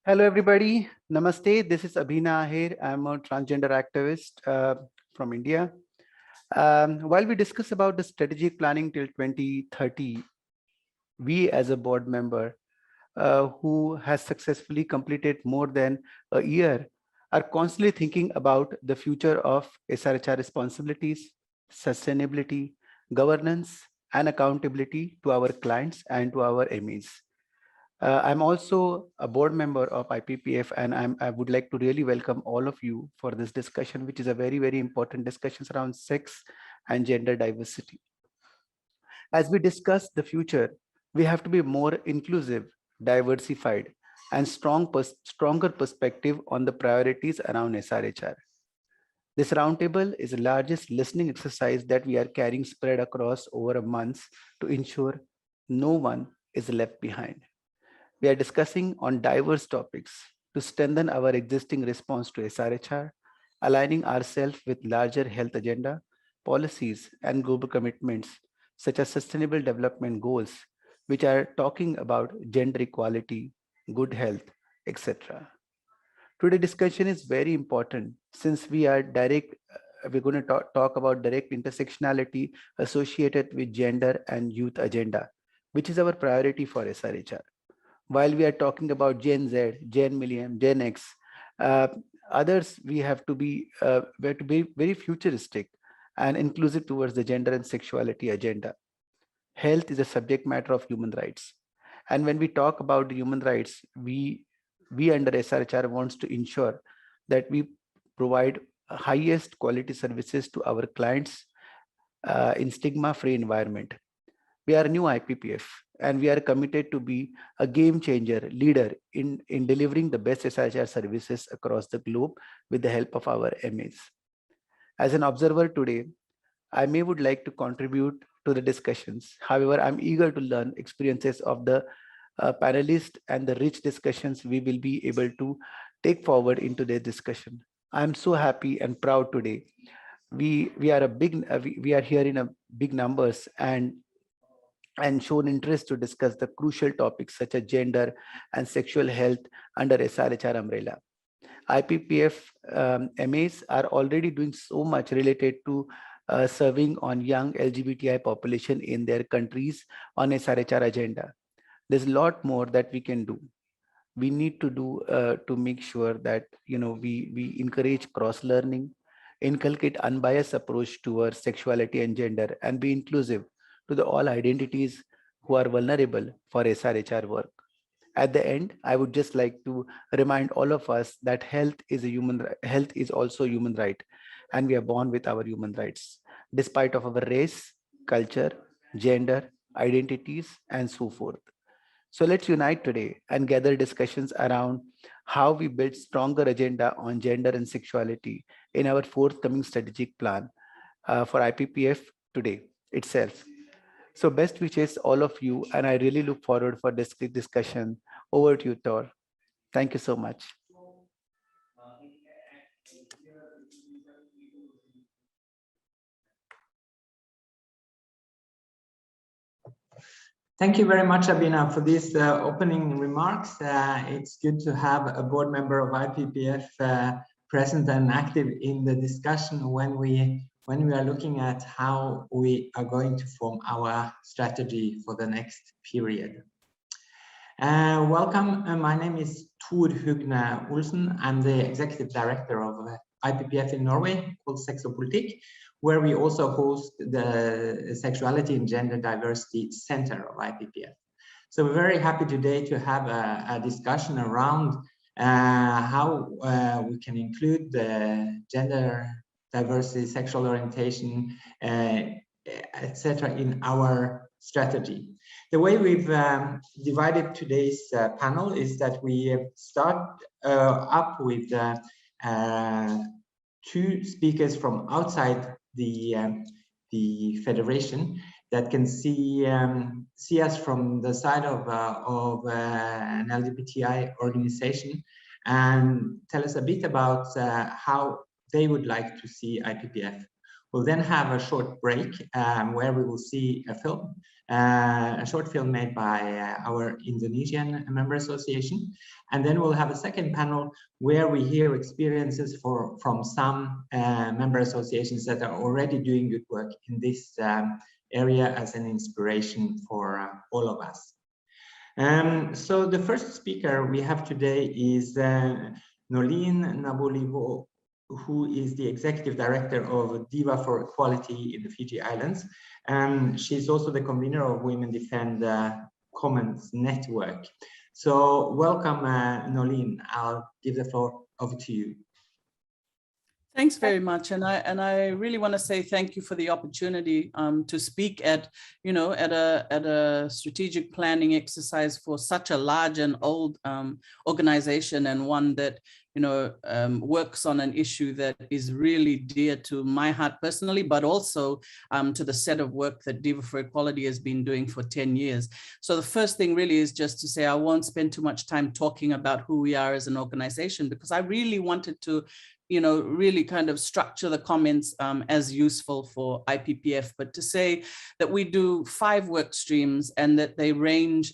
Hello, everybody. Namaste. This is Abhina Ahir. I'm a transgender activist from India. While we discuss about the strategic planning till 2030, we as a board member who has successfully completed more than a year are constantly thinking about the future of SRHR responsibilities, sustainability, governance, and accountability to our clients and to our MEs. I'm also a board member of IPPF, and I would like to really welcome all of you for this discussion, which is a very, very important discussion around sex and gender diversity. As we discuss the future, we have to be more inclusive, diversified, and stronger perspective on the priorities around SRHR. This roundtable is the largest listening exercise that we are carrying spread across over a month to ensure no one is left behind. We are discussing on diverse topics to strengthen our existing response to SRHR, aligning ourselves with larger health agenda, policies, and global commitments such as sustainable development goals, which are talking about gender equality, good health, etc. Today's discussion is very important since we're going to talk about direct intersectionality associated with gender and youth agenda, which is our priority for SRHR. While we are talking about Gen Z, Gen Millennium, Gen X, others, we have to be very futuristic and inclusive towards the gender and sexuality agenda. Health is a subject matter of human rights. And when we talk about the human rights, we under SRHR wants to ensure that we provide highest quality services to our clients in stigma-free environment. We are a new IPPF, and we are committed to be a game changer leader in delivering the best SRHR services across the globe with the help of our MEs. As an observer today, I would like to contribute to the discussions. However, I'm eager to learn experiences of the panelists and the rich discussions we will be able to take forward into the discussion. I'm so happy and proud today. We are here in a big numbers and shown interest to discuss the crucial topics such as gender and sexual health under SRHR umbrella. IPPF MAs are already doing so much related to serving on young LGBTI population in their countries on SRHR agenda. There's a lot more that we can do. We need to do to make sure that we encourage cross learning, inculcate unbiased approach towards sexuality and gender, and be inclusive to the all identities who are vulnerable for SRHR work. At the end, I would just like to remind all of us that health is also a human right, and we are born with our human rights, despite of our race, culture, gender, identities, and so forth. So let's unite today and gather discussions around how we build stronger agenda on gender and sexuality in our forthcoming strategic plan for IPPF today itself. So best wishes all of you, and I really look forward for this discussion. Over to you, Tor. Thank you so much. Thank you very much, Abhina, for these opening remarks. It's good to have a board member of IPPF present and active in the discussion when we are looking at how we are going to form our strategy for the next period. Welcome. My name is Tor Hugne Olsen. I'm the executive director of IPPF in Norway, called Politikks, where we also host the Sexuality and Gender Diversity Center of IPPF. So we're very happy today to have a discussion around how we can include the gender diversity, sexual orientation, etc. in our strategy. The way we've divided today's panel is that we start up with two speakers from outside the federation that can see us from the side of an LGBTI organization and tell us a bit about how they would like to see IPPF. We'll then have a short break where we will see a short film made by our Indonesian member association. And then we'll have a second panel where we hear experiences from some member associations that are already doing good work in this area as an inspiration for all of us. So the first speaker we have today is Nolene Nabolivo, who is the executive director of Diva for Equality in the Fiji Islands. She's also the convener of Women Defend Commons Network. So welcome, Nolene. I'll give the floor over to you. Thanks very much, and I really want to say thank you for the opportunity to speak at a strategic planning exercise for such a large and old organization, and one that works on an issue that is really dear to my heart personally, but also to the set of work that Diva for Equality has been doing for 10 years. So the first thing really is just to say I won't spend too much time talking about who we are as an organization, because I really wanted to really kind of structure the comments as useful for IPPF, but to say that we do 5 work streams and that they range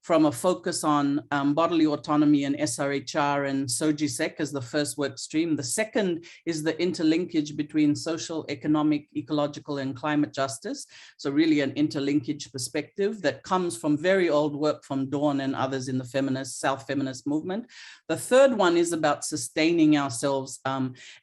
from a focus on bodily autonomy and SRHR and SOGISEC as the first work stream. The second is the interlinkage between social, economic, ecological, and climate justice. So really an interlinkage perspective that comes from very old work from Dawn and others in the South feminist movement. The third one is about sustaining ourselves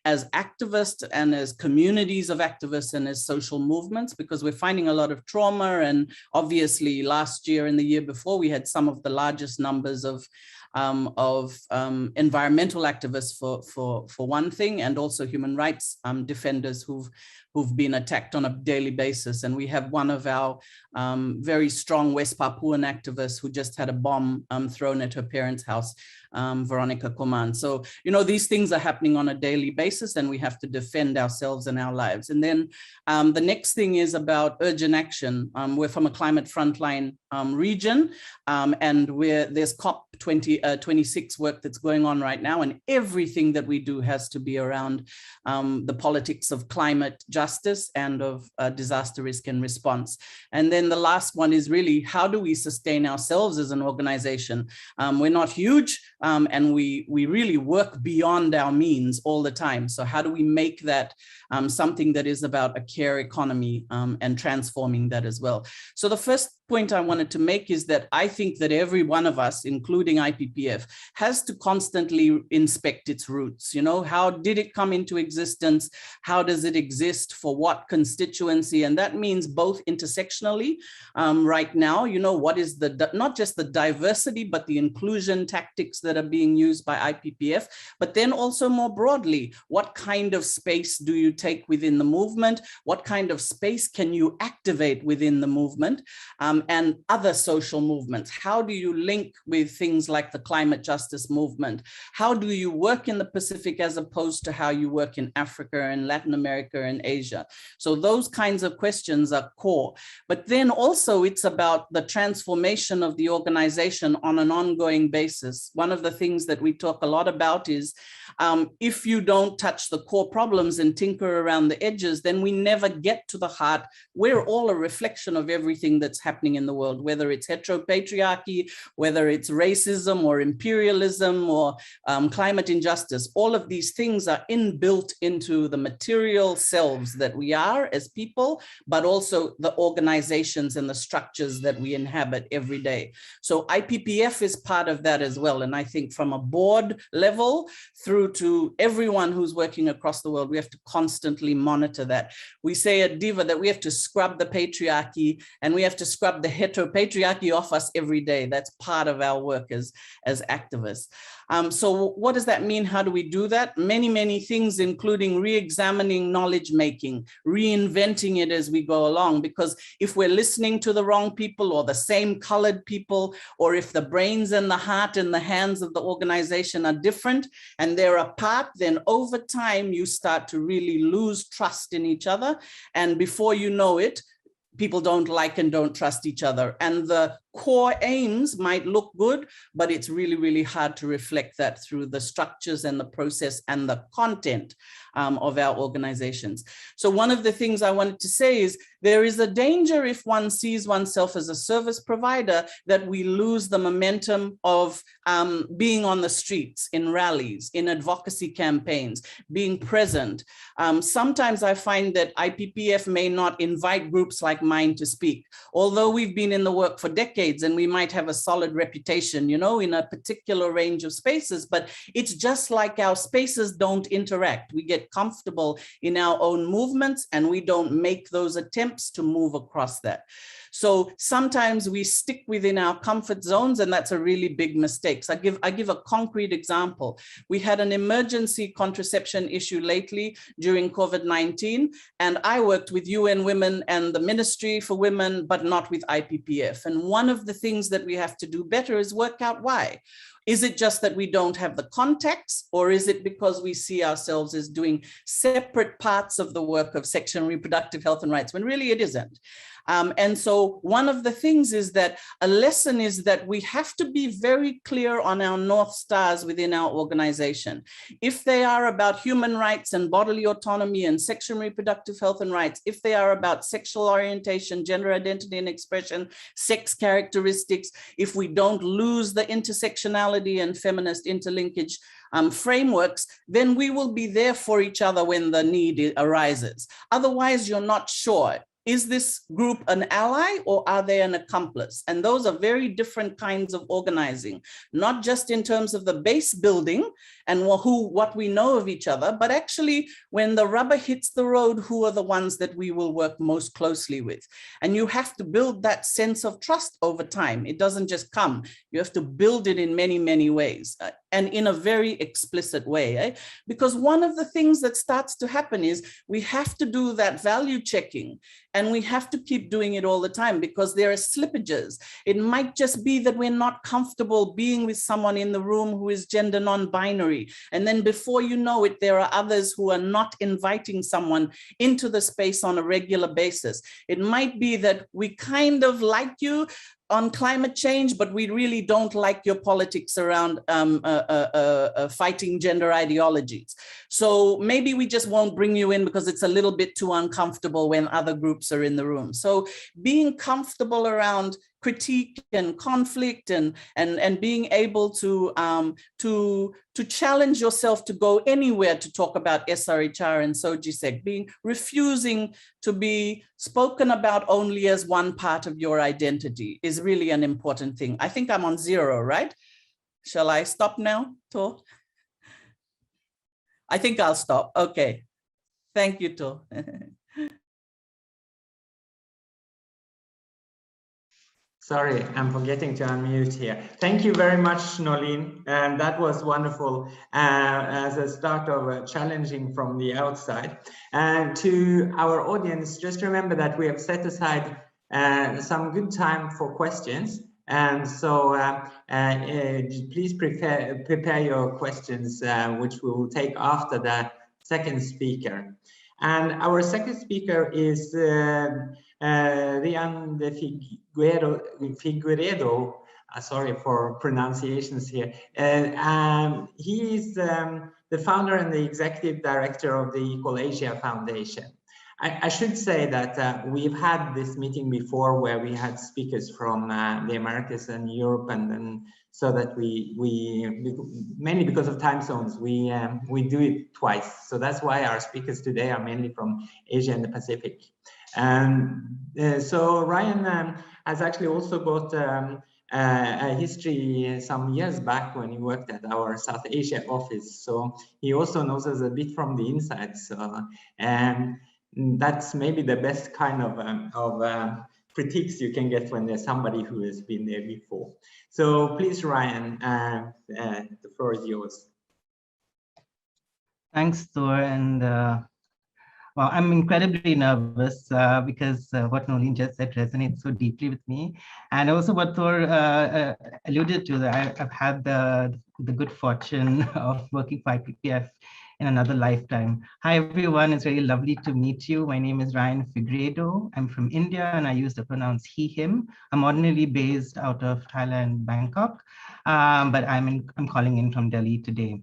as activists and as communities of activists and as social movements, because we're finding a lot of trauma. And obviously last year and the year before, we had some of the largest numbers of environmental activists for one thing, and also human rights defenders who've been attacked on a daily basis. And we have one of our very strong West Papuan activists who just had a bomb thrown at her parents' house, Veronica Coman. So, these things are happening on a daily basis, and we have to defend ourselves and our lives. And then the next thing is about urgent action. We're from a climate frontline region, and there's COP26 work that's going on right now, and everything that we do has to be around the politics of climate justice and of disaster risk and response. And then the last one is really, how do we sustain ourselves as an organization? We're not huge, and we really work beyond our means all the time. So how do we make that something that is about a care economy and transforming that as well? So the first point I wanted to make is that I think that every one of us, including IPPF, has to constantly inspect its roots. How did it come into existence? How does it exist? For what constituency? And that means both intersectionally right now, what is not just the diversity, but the inclusion tactics that are being used by IPPF, but then also more broadly, what kind of space do you take within the movement? What kind of space can you activate within the movement? And other social movements? How do you link with things like the climate justice movement? How do you work in the Pacific as opposed to how you work in Africa and Latin America and Asia? So those kinds of questions are core. But then also it's about the transformation of the organization on an ongoing basis. One of the things that we talk a lot about is if you don't touch the core problems and tinker around the edges, then we never get to the heart. We're all a reflection of everything that's happening in the world, whether it's heteropatriarchy, whether it's racism or imperialism or climate injustice. All of these things are inbuilt into the material selves that we are as people, but also the organizations and the structures that we inhabit every day. So IPPF is part of that as well. And I think from a board level through to everyone who's working across the world, we have to constantly monitor that. We say at Diva that we have to scrub the patriarchy and we have to scrub the heteropatriarchy off us every day. That's part of our work as activists. So what does that mean? How do we do that? Many, many things, including re-examining knowledge making, reinventing it as we go along. Because if we're listening to the wrong people or the same colored people, or if the brains and the heart and the hands of the organization are different and they're apart, then over time you start to really lose trust in each other. And before you know it, people don't like and don't trust each other. And the core aims might look good, but it's really, really hard to reflect that through the structures and the process and the content of our organizations. So one of the things I wanted to say is there is a danger if one sees oneself as a service provider that we lose the momentum of being on the streets, in rallies, in advocacy campaigns, being present. Sometimes I find that IPPF may not invite groups like mine to speak, although we've been in the work for decades and we might have a solid reputation, you know, in a particular range of spaces, but it's just like our spaces don't interact. We get comfortable in our own movements and we don't make those attempts to move across that. So sometimes we stick within our comfort zones, and that's a really big mistake. So I give a concrete example. We had an emergency contraception issue lately during COVID-19, and I worked with UN Women and the Ministry for Women, but not with IPPF. And one of the things that we have to do better is work out why. Is it just that we don't have the context, or is it because we see ourselves as doing separate parts of the work of sexual and reproductive health and rights, when really it isn't? And so one of the things is that a lesson is that we have to be very clear on our North Stars within our organization. If they are about human rights and bodily autonomy and sexual and reproductive health and rights, if they are about sexual orientation, gender identity and expression, sex characteristics, if we don't lose the intersectionality and feminist interlinkage frameworks, then we will be there for each other when the need arises. Otherwise, you're not sure. Is this group an ally or are they an accomplice? And those are very different kinds of organizing, not just in terms of the base building and what we know of each other, but actually when the rubber hits the road, who are the ones that we will work most closely with? And you have to build that sense of trust over time. It doesn't just come. You have to build it in many, many ways and in a very explicit way. Because one of the things that starts to happen is we have to do that value checking. And we have to keep doing it all the time because there are slippages. It might just be that we're not comfortable being with someone in the room who is gender non-binary. And then before you know it, there are others who are not inviting someone into the space on a regular basis. It might be that we kind of like you on climate change, but we really don't like your politics around fighting gender ideologies. So maybe we just won't bring you in because it's a little bit too uncomfortable when other groups are in the room. So being comfortable around critique and conflict and being able to challenge yourself to go anywhere to talk about SRHR and SOGISEC, refusing to be spoken about only as one part of your identity is really an important thing. I think I'm on 0, right? Shall I stop now, Tor? I think I'll stop. Okay. Thank you, Tor. Sorry, I'm forgetting to unmute here. Thank you very much, Nolene. And that was wonderful as a start of challenging from the outside. And to our audience, just remember that we have set aside some good time for questions. And so please prepare your questions, which we will take after the second speaker. And our second speaker is Ryan de Figueiredo. Sorry for pronunciations here. He is the founder and the executive director of the Equal Asia Foundation. I should say that we've had this meeting before where we had speakers from the Americas and Europe, and so that we mainly because of time zones, we do it twice. So that's why our speakers today are mainly from Asia and the Pacific. So Ryan has actually also got a history some years back when he worked at our South Asia office. So he also knows us a bit from the inside. So that's maybe the best kind of critiques you can get when there's somebody who has been there before. So please, Ryan, the floor is yours. Thanks, Thor. And well, I'm incredibly nervous because what Nolene just said resonates so deeply with me. And also what Thor alluded to, that I've had the good fortune of working for IPPF in another lifetime. Hi, everyone. It's really lovely to meet you. My name is Ryan Figueiredo. I'm from India, and I use the pronouns he, him. I'm ordinarily based out of Thailand, Bangkok, but I'm calling in from Delhi today.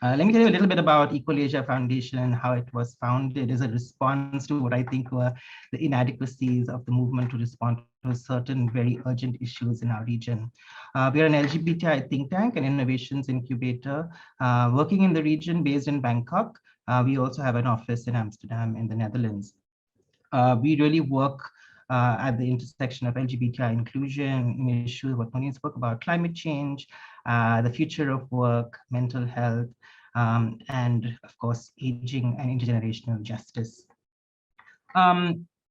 Let me tell you a little bit about Equal Asia Foundation and how it was founded as a response to what I think were the inadequacies of the movement to respond to certain very urgent issues in our region. We are an LGBTI think tank and innovations incubator working in the region based in Bangkok. We also have an office in Amsterdam in the Netherlands. We really work at the intersection of LGBTI inclusion in issues, what Monique spoke about, climate change, the future of work, mental health, and of course, aging and intergenerational justice.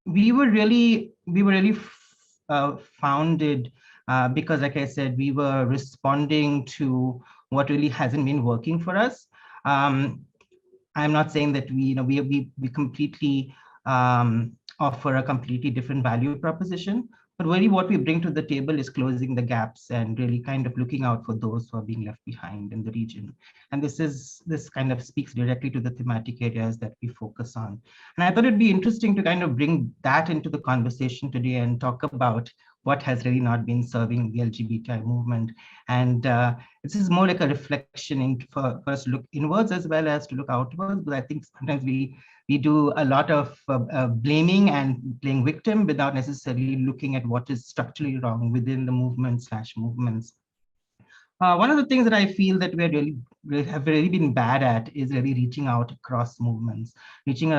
We were really founded because, like I said, we were responding to what really hasn't been working for us. I'm not saying that we completely offer a completely different value proposition, but really what we bring to the table is closing the gaps and really kind of looking out for those who are being left behind in the region. And this kind of speaks directly to the thematic areas that we focus on. And I thought it'd be interesting to kind of bring that into the conversation today and talk about what has really not been serving the LGBTI movement. And this is more like a reflection for us to look inwards as well as to look outwards, but I think sometimes we do a lot of blaming and playing victim without necessarily looking at what is structurally wrong within the movements. One of the things that I feel that we have really been bad at is really reaching out across movements, reaching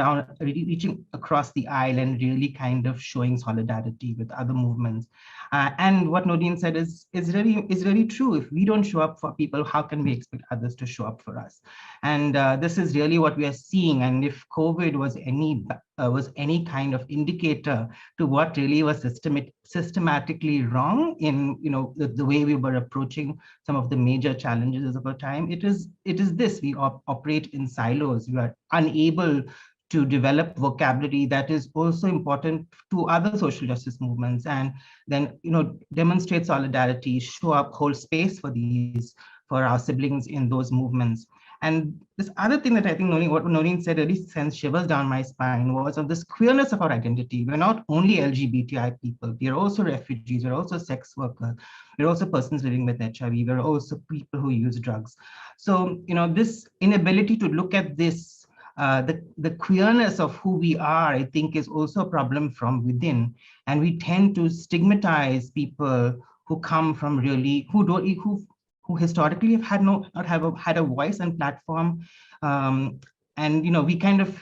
across the aisle and really kind of showing solidarity with other movements. And what Nordine said is really true. If we don't show up for people, how can we expect others to show up for us? And this is really what we are seeing. And if COVID was any kind of indicator to what really was systematically wrong in the way we were approaching some of the major challenges of our time, it is this: we operate in silos. We are unable to develop vocabulary that is also important to other social justice movements, and then demonstrate solidarity, show up, hold space for our siblings in those movements. And this other thing that I think what Noreen said really sends shivers down my spine was of this queerness of our identity. We're not only LGBTI people, we are also refugees, we're also sex workers, we're also persons living with HIV, we're also people who use drugs. So, this inability to look at this, the queerness of who we are, I think, is also a problem from within. And we tend to stigmatize people who come from who historically have not had a voice and platform, and we kind of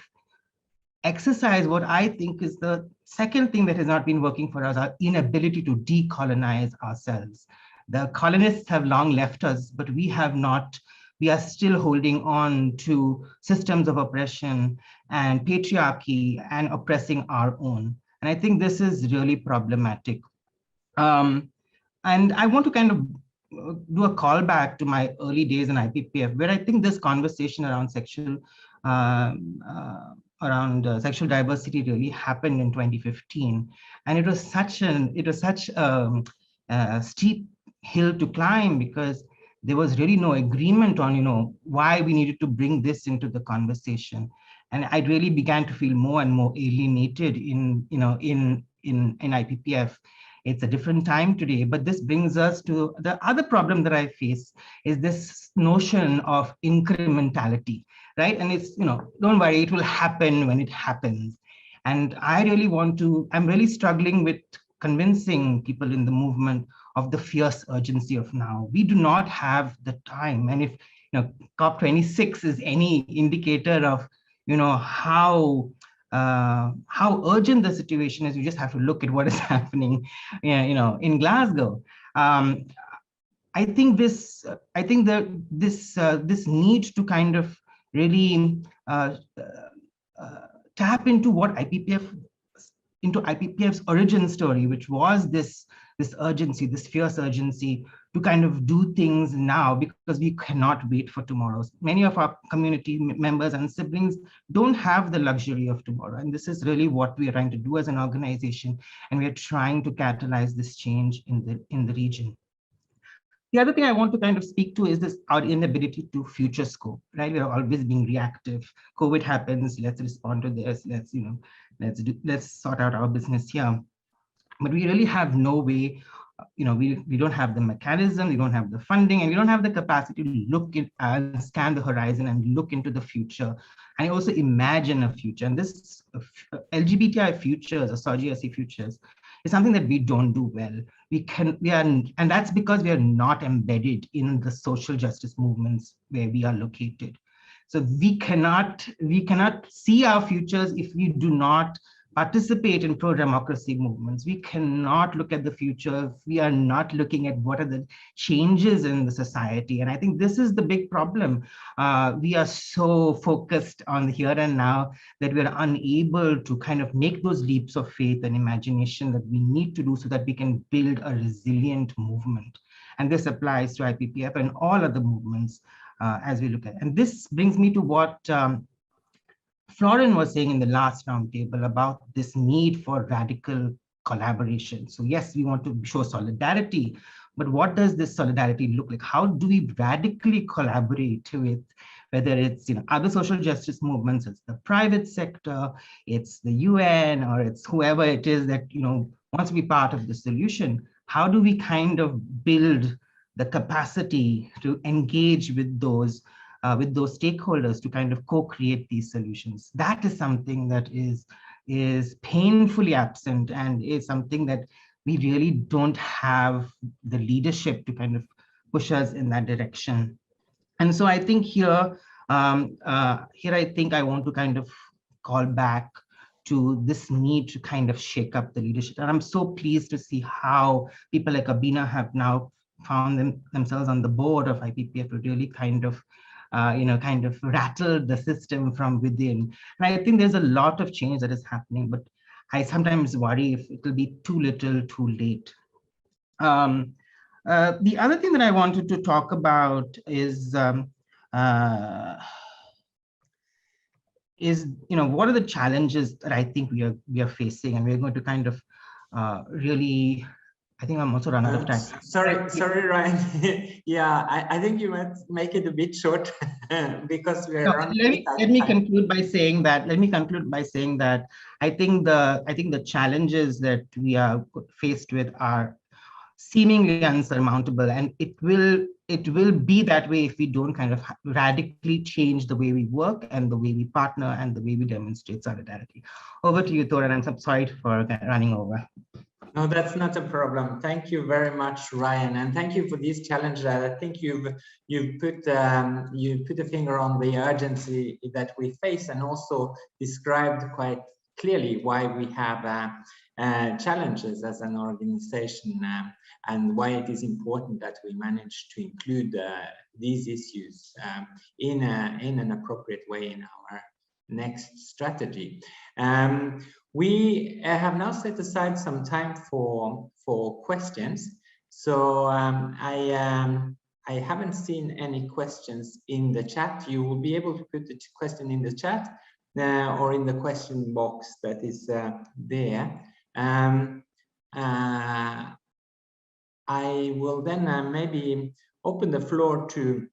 exercise what I think is the second thing that has not been working for us: our inability to decolonize ourselves. The colonists have long left us, but we have not. We are still holding on to systems of oppression and patriarchy and oppressing our own. And I think this is really problematic. And I want to kind of do a callback to my early days in IPPF, where I think this conversation around sexual diversity really happened in 2015, and it was such a steep hill to climb because there was really no agreement on why we needed to bring this into the conversation, and I really began to feel more and more alienated in IPPF. It's a different time today, but this brings us to the other problem that I face is this notion of incrementality, right? And it's, don't worry, it will happen when it happens. And I'm really struggling with convincing people in the movement of the fierce urgency of now. We do not have the time. And if, COP26 is any indicator of, how urgent the situation is, you just have to look at what is happening, in Glasgow. I think this need to kind of really tap into IPPF's origin story, which was this urgency, this fierce urgency to kind of do things now because we cannot wait for tomorrow. Many of our community members and siblings don't have the luxury of tomorrow. And this is really what we are trying to do as an organization. And we are trying to catalyze this change in the region. The other thing I want to kind of speak to is our inability to future scope, right? We're always being reactive. COVID happens, let's respond to this, let's sort out our business here. But we really have no way we don't have the mechanism, we don't have the funding, and we don't have the capacity to look at and scan the horizon and look into the future, and also imagine a future. And this LGBTI futures or SOGIAC futures is something that we don't do well. And that's because we are not embedded in the social justice movements where we are located. So we cannot see our futures if we do not participate in pro-democracy movements. We cannot look at the future if we are not looking at what are the changes in the society. And I think this is the big problem. We are so focused on the here and now that we're unable to kind of make those leaps of faith and imagination that we need to do so that we can build a resilient movement. And this applies to IPPF and all other movements as we look at it. And this brings me to what Florin was saying in the last roundtable about this need for radical collaboration. So yes, we want to show solidarity, but what does this solidarity look like? How do we radically collaborate with, whether it's other social justice movements, it's the private sector, it's the UN, or it's whoever it is that wants to be part of the solution? How do we kind of build the capacity to engage with those stakeholders to kind of co-create these solutions? That is something that is painfully absent, and is something that we really don't have the leadership to kind of push us in that direction. And so I think here I think I want to kind of call back to this need to kind of shake up the leadership. And I'm so pleased to see how people like Abina have now found themselves on the board of IPPF to really kind of rattle the system from within. And I think there's a lot of change that is happening, but I sometimes worry if it will be too little, too late. The other thing that I wanted to talk about is what are the challenges that I think we are facing, and we're going to kind of really. I think I'm also run out of time. Sorry, Ryan. Yeah, I think you might make it a bit short because we are running. Let me conclude by saying that. I think the challenges that we are faced with are seemingly unsurmountable, and it will be that way if we don't kind of radically change the way we work and the way we partner and the way we demonstrate solidarity. Over to you, Thor, and I'm sorry for running over. No, that's not a problem. Thank you very much, Ryan, and thank you for these challenges. I think you put a finger on the urgency that we face, and also described quite clearly why we have challenges as an organization, and why it is important that we manage to include these issues in an appropriate way in our next strategy. We have now set aside some time for questions. So I haven't seen any questions in the chat. You will be able to put the question in the chat or in the question box that is there. I will then maybe open the floor to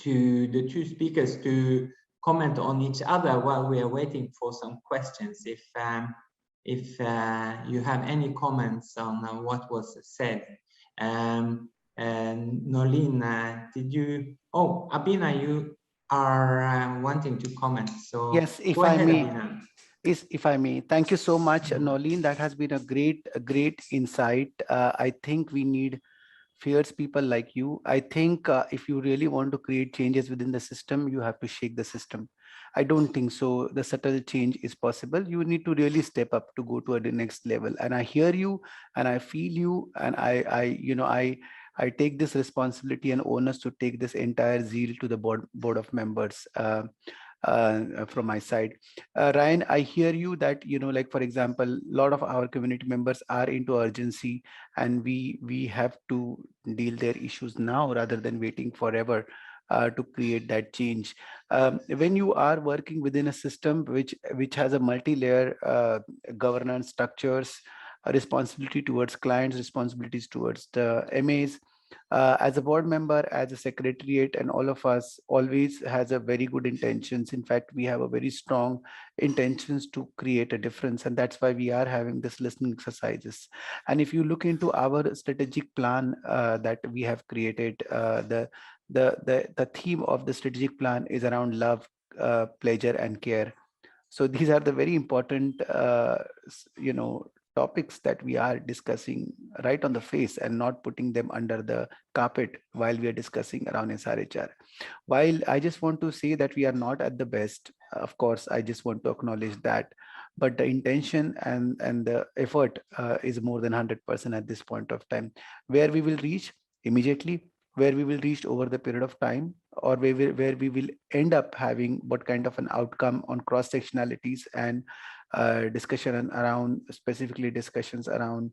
the two speakers to comment on each other while we are waiting for some questions. If you have any comments on what was said. And Nolene, did you? Oh, Abina, you are wanting to comment. So yes, if I may. If I may, thank you so much, Nolene. That has been a great insight. I think we need fierce people like you. I think if you really want to create changes within the system, you have to shake the system. I don't think so the subtle change is possible. You need to really step up to go to the next level. And I hear you and I feel you, and I take this responsibility and onus to take this entire zeal to the board of members from my side. Ryan, I hear you that, like, for example, a lot of our community members are into urgency, and we have to deal their issues now rather than waiting forever to create that change. When you are working within a system which has a multi-layer governance structures, a responsibility towards clients, responsibilities towards the MAs, As a board member, as a secretariat, and all of us always has a very good intentions. In fact, we have a very strong intentions to create a difference, and that's why we are having this listening exercises. And if you look into our strategic plan that we have created, the theme of the strategic plan is around love, pleasure, and care. So these are the very important, topics that we are discussing right on the face and not putting them under the carpet while we are discussing around SRHR. While I just want to say that we are not at the best, of course, I just want to acknowledge that, but the intention and the effort is more than 100% at this point of time. Where we will reach immediately, where we will reach over the period of time, or where we will end up having what kind of an outcome on cross-sectionalities and discussion around, specifically discussions around,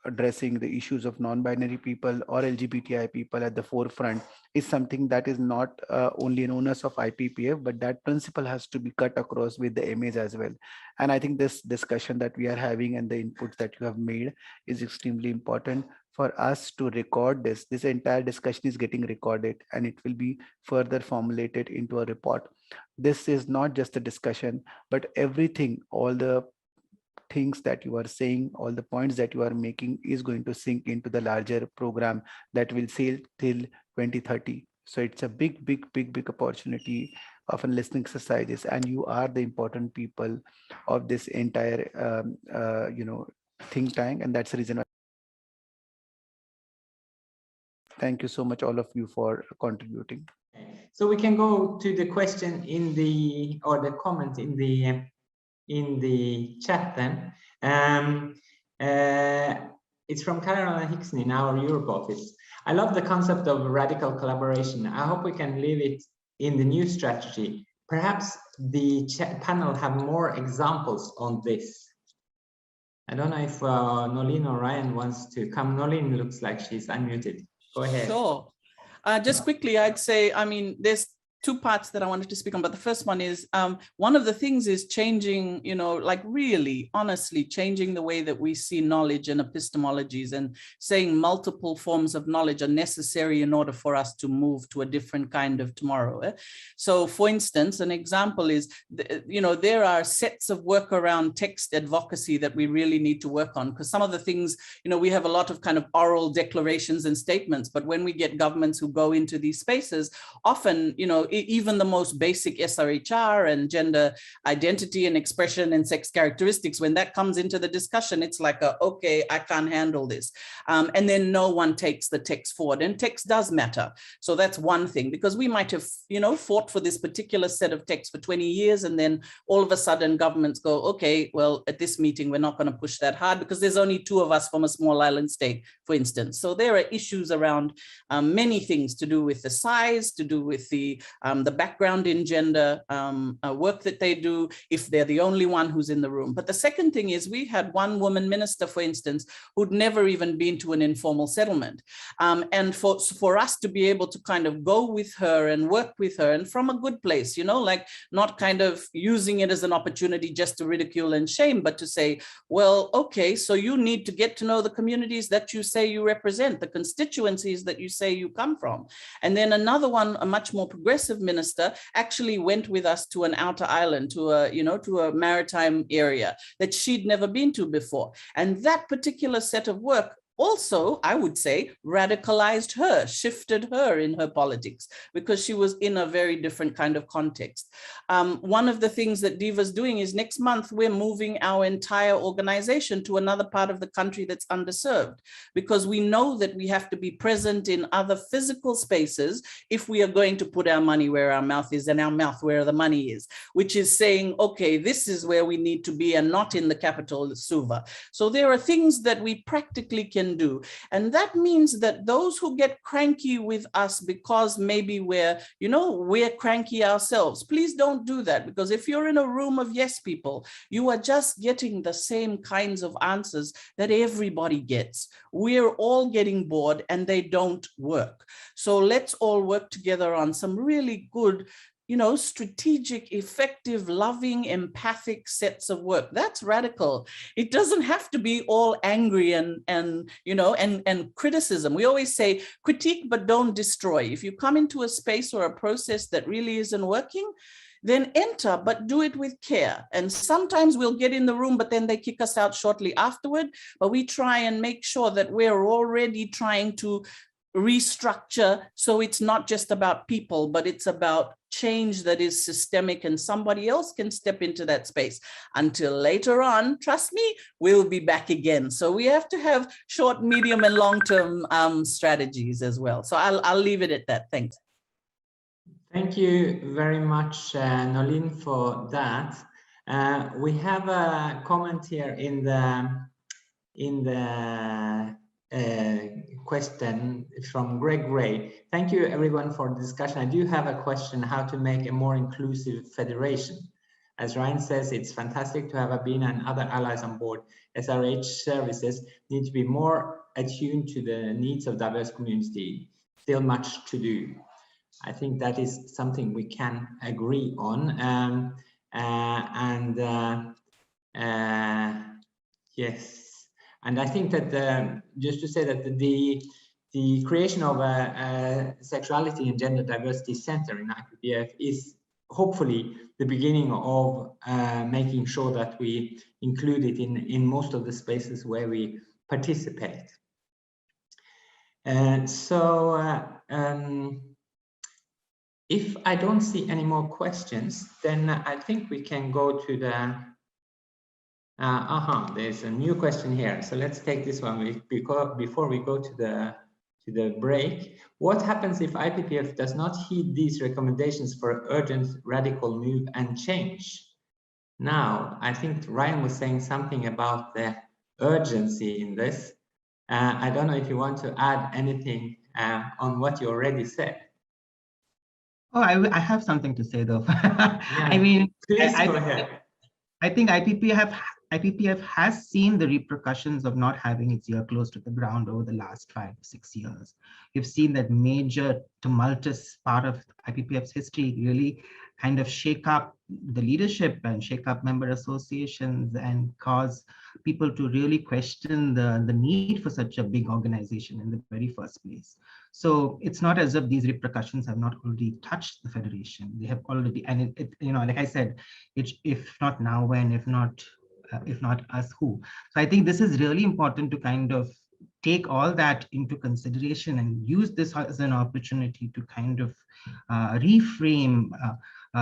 addressing the issues of non-binary people or LGBTI people at the forefront, is something that is not only an onus of IPPF, but that principle has to be cut across with the MAs as well. And I think this discussion that we are having and the inputs that you have made is extremely important for us to record this. This entire discussion is getting recorded and it will be further formulated into a report. This is not just a discussion, but everything, all the things that you are saying, all the points that you are making is going to sink into the larger program that will sail till 2030. So it's a big opportunity of a listening exercises, and you are the important people of this entire, think tank, and that's the reason why. Thank you so much, all of you, for contributing. So we can go to the question in the, or the comment in the chat then. It's from Caroline Hickson in our Europe office. I love the concept of radical collaboration. I hope we can leave it in the new strategy. Perhaps the panel have more examples on this. I don't know if Nolene or Ryan wants to come. Nolene looks like she's unmuted. Go ahead. Sure. Just quickly, I'd say, I mean, there's two parts that I wanted to speak on, but the first one is one of the things is changing, like really, honestly, changing the way that we see knowledge and epistemologies, and saying multiple forms of knowledge are necessary in order for us to move to a different kind of tomorrow. So for instance, an example is, there are sets of work around text advocacy that we really need to work on, because some of the things, we have a lot of kind of oral declarations and statements, but when we get governments who go into these spaces, often, even the most basic SRHR and gender identity and expression and sex characteristics, when that comes into the discussion, it's like, okay, I can't handle this. And then no one takes the text forward, and text does matter. So that's one thing, because we might have, fought for this particular set of text for 20 years. And then all of a sudden governments go, okay, well, at this meeting, we're not going to push that hard because there's only 2 of us from a small island state, for instance. So there are issues around many things to do with the size, to do with the background in gender work that they do, if they're the only one who's in the room. But the second thing is, we had one woman minister, for instance, who'd never even been to an informal settlement. And for us to be able to kind of go with her and work with her, and from a good place, like not kind of using it as an opportunity just to ridicule and shame, but to say, well, okay, so you need to get to know the communities that you say you represent, the constituencies that you say you come from. And then another one, a much more progressive minister, actually went with us to an outer island, to a maritime area that she'd never been to before. And that particular set of work also, I would say, radicalized her, shifted her in her politics, because she was in a very different kind of context. One of the things that DIVA's doing is, next month, we're moving our entire organization to another part of the country that's underserved, because we know that we have to be present in other physical spaces if we are going to put our money where our mouth is, and our mouth where the money is, which is saying, okay, this is where we need to be, and not in the capital, Suva. So there are things that we practically can do. And that means that those who get cranky with us because maybe we're cranky ourselves, please don't do that, because if you're in a room of yes people, you are just getting the same kinds of answers that everybody gets. We're all getting bored and they don't work. So let's all work together on some really good strategic, effective, loving, empathic sets of work. That's radical. It doesn't have to be all angry and criticism. We always say critique, but don't destroy. If you come into a space or a process that really isn't working, then enter, but do it with care. And sometimes we'll get in the room, but then they kick us out shortly afterward. But we try and make sure that we're already trying to restructure, so it's not just about people, but it's about change that is systemic, and somebody else can step into that space. Until later on, trust me, we'll be back again. So we have to have short, medium, and long-term strategies as well. So I'll leave it at that. Thanks. Thank you very much, Nolin, for that. We have a comment here in the question from Greg Ray. Thank you everyone for the discussion. I do have a question: how to make a more inclusive federation? As Ryan says, it's fantastic to have Abina and other allies on board. SRH services need to be more attuned to the needs of diverse community. Still much to do. I think that is something we can agree on. Yes. And I think that just to say that the creation of a sexuality and gender diversity center in IPPF is hopefully the beginning of making sure that we include it in most of the spaces where we participate. If I don't see any more questions, then I think we can go to the there's a new question here. So let's take this one before we go to the break. What happens if IPPF does not heed these recommendations for urgent radical move and change? Now, I think Ryan was saying something about the urgency in this. I don't know if you want to add anything on what you already said. Oh, I have something to say though. Yeah, I mean, please go ahead. I think IPPF has seen the repercussions of not having its ear close to the ground over the last 5 to 6 years. We've seen that major tumultuous part of IPPF's history really kind of shake up the leadership and shake up member associations and cause people to really question the need for such a big organization in the very first place. So it's not as if these repercussions have not already touched the federation. They have already, and like I said, if not now, when, if not us, who? So I think this is really important to kind of take all that into consideration and use this as an opportunity to kind of reframe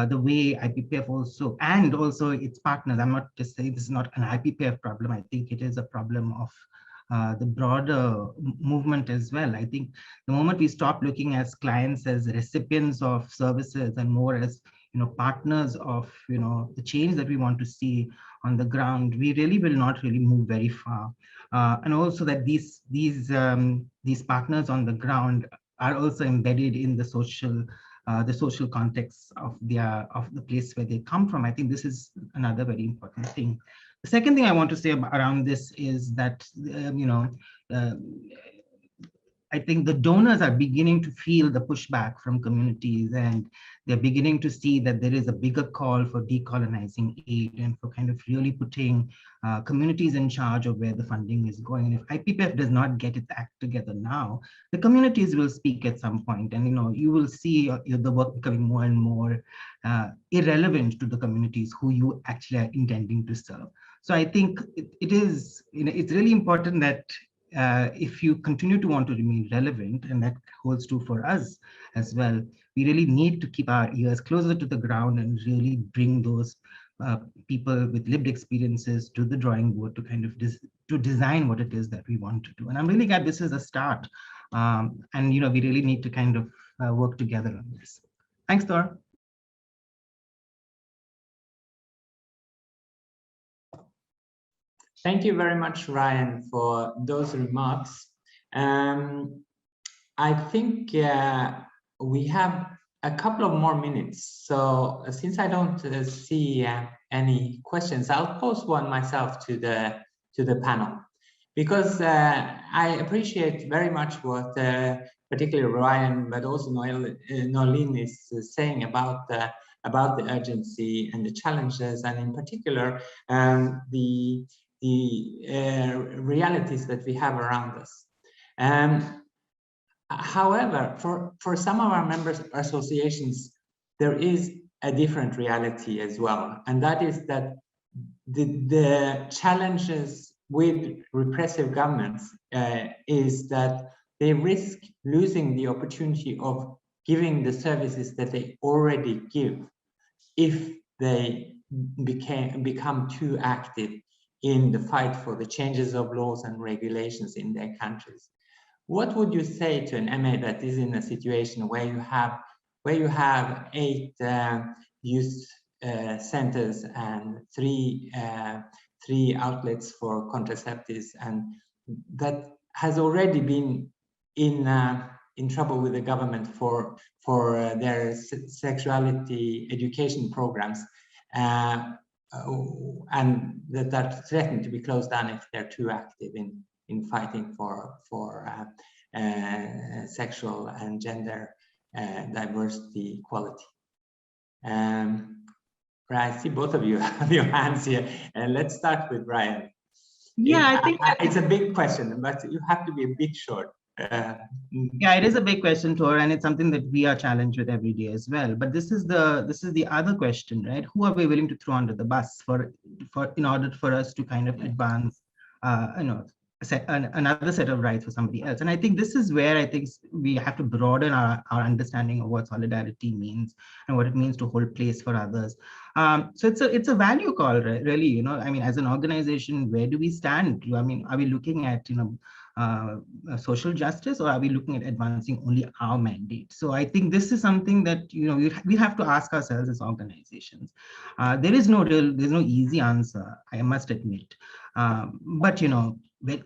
the way IPPF also, and also its partners. I'm not just saying this is not an IPPF problem. I think it is a problem of the broader movement as well. I think the moment we stop looking as clients as recipients of services and more as partners of the change that we want to see on the ground, we really will not really move very far. And also that these partners on the ground are also embedded in the social context of the place where they come from. I think this is another very important thing. The second thing I want to say around this is that I think the donors are beginning to feel the pushback from communities, and they're beginning to see that there is a bigger call for decolonizing aid and for kind of really putting communities in charge of where the funding is going. And if IPPF does not get its act together now, the communities will speak at some point, and you will see the work becoming more and more irrelevant to the communities who you actually are intending to serve. So I think it is, it's really important that if you continue to want to remain relevant, and that holds true for us as well, we really need to keep our ears closer to the ground and really bring those people with lived experiences to the drawing board to kind of to design what it is that we want to do. And I'm really glad this is a start. And we really need to kind of work together on this. Thanks, Thor. Thank you very much, Ryan, for those remarks. I think we have a couple of more minutes. So since I don't see any questions, I'll post one myself to the panel, because I appreciate very much what particularly Ryan, but also Nolene is saying about the urgency and the challenges, and in particular the realities that we have around us. However, for some of our members associations, there is a different reality as well, and that is that the challenges with repressive governments is that they risk losing the opportunity of giving the services that they already give if they become too active in the fight for the changes of laws and regulations in their countries. What would you say to an MA that is in a situation where you have 8 youth centers and three outlets for contraceptives, and that has already been in trouble with the government for their sexuality education programs, and that are threatened to be closed down if they're too active in fighting for sexual and gender diversity equality. I see both of you have your hands here, and let's start with Ryan. Yeah, I think it's a big question, but you have to be a bit short. Yeah, it is a big question, Tor, and it's something that we are challenged with every day as well. But this is the other question, right? Who are we willing to throw under the bus in order for us to kind of advance, another set of rights for somebody else? And I think this is where I think we have to broaden our understanding of what solidarity means and what it means to hold place for others. So it's a value call, really. I mean, as an organization, where do we stand? I mean, are we looking at social justice, or are we looking at advancing only our mandate? So I think this is something that we have to ask ourselves as organizations. There's no easy answer, I must admit. But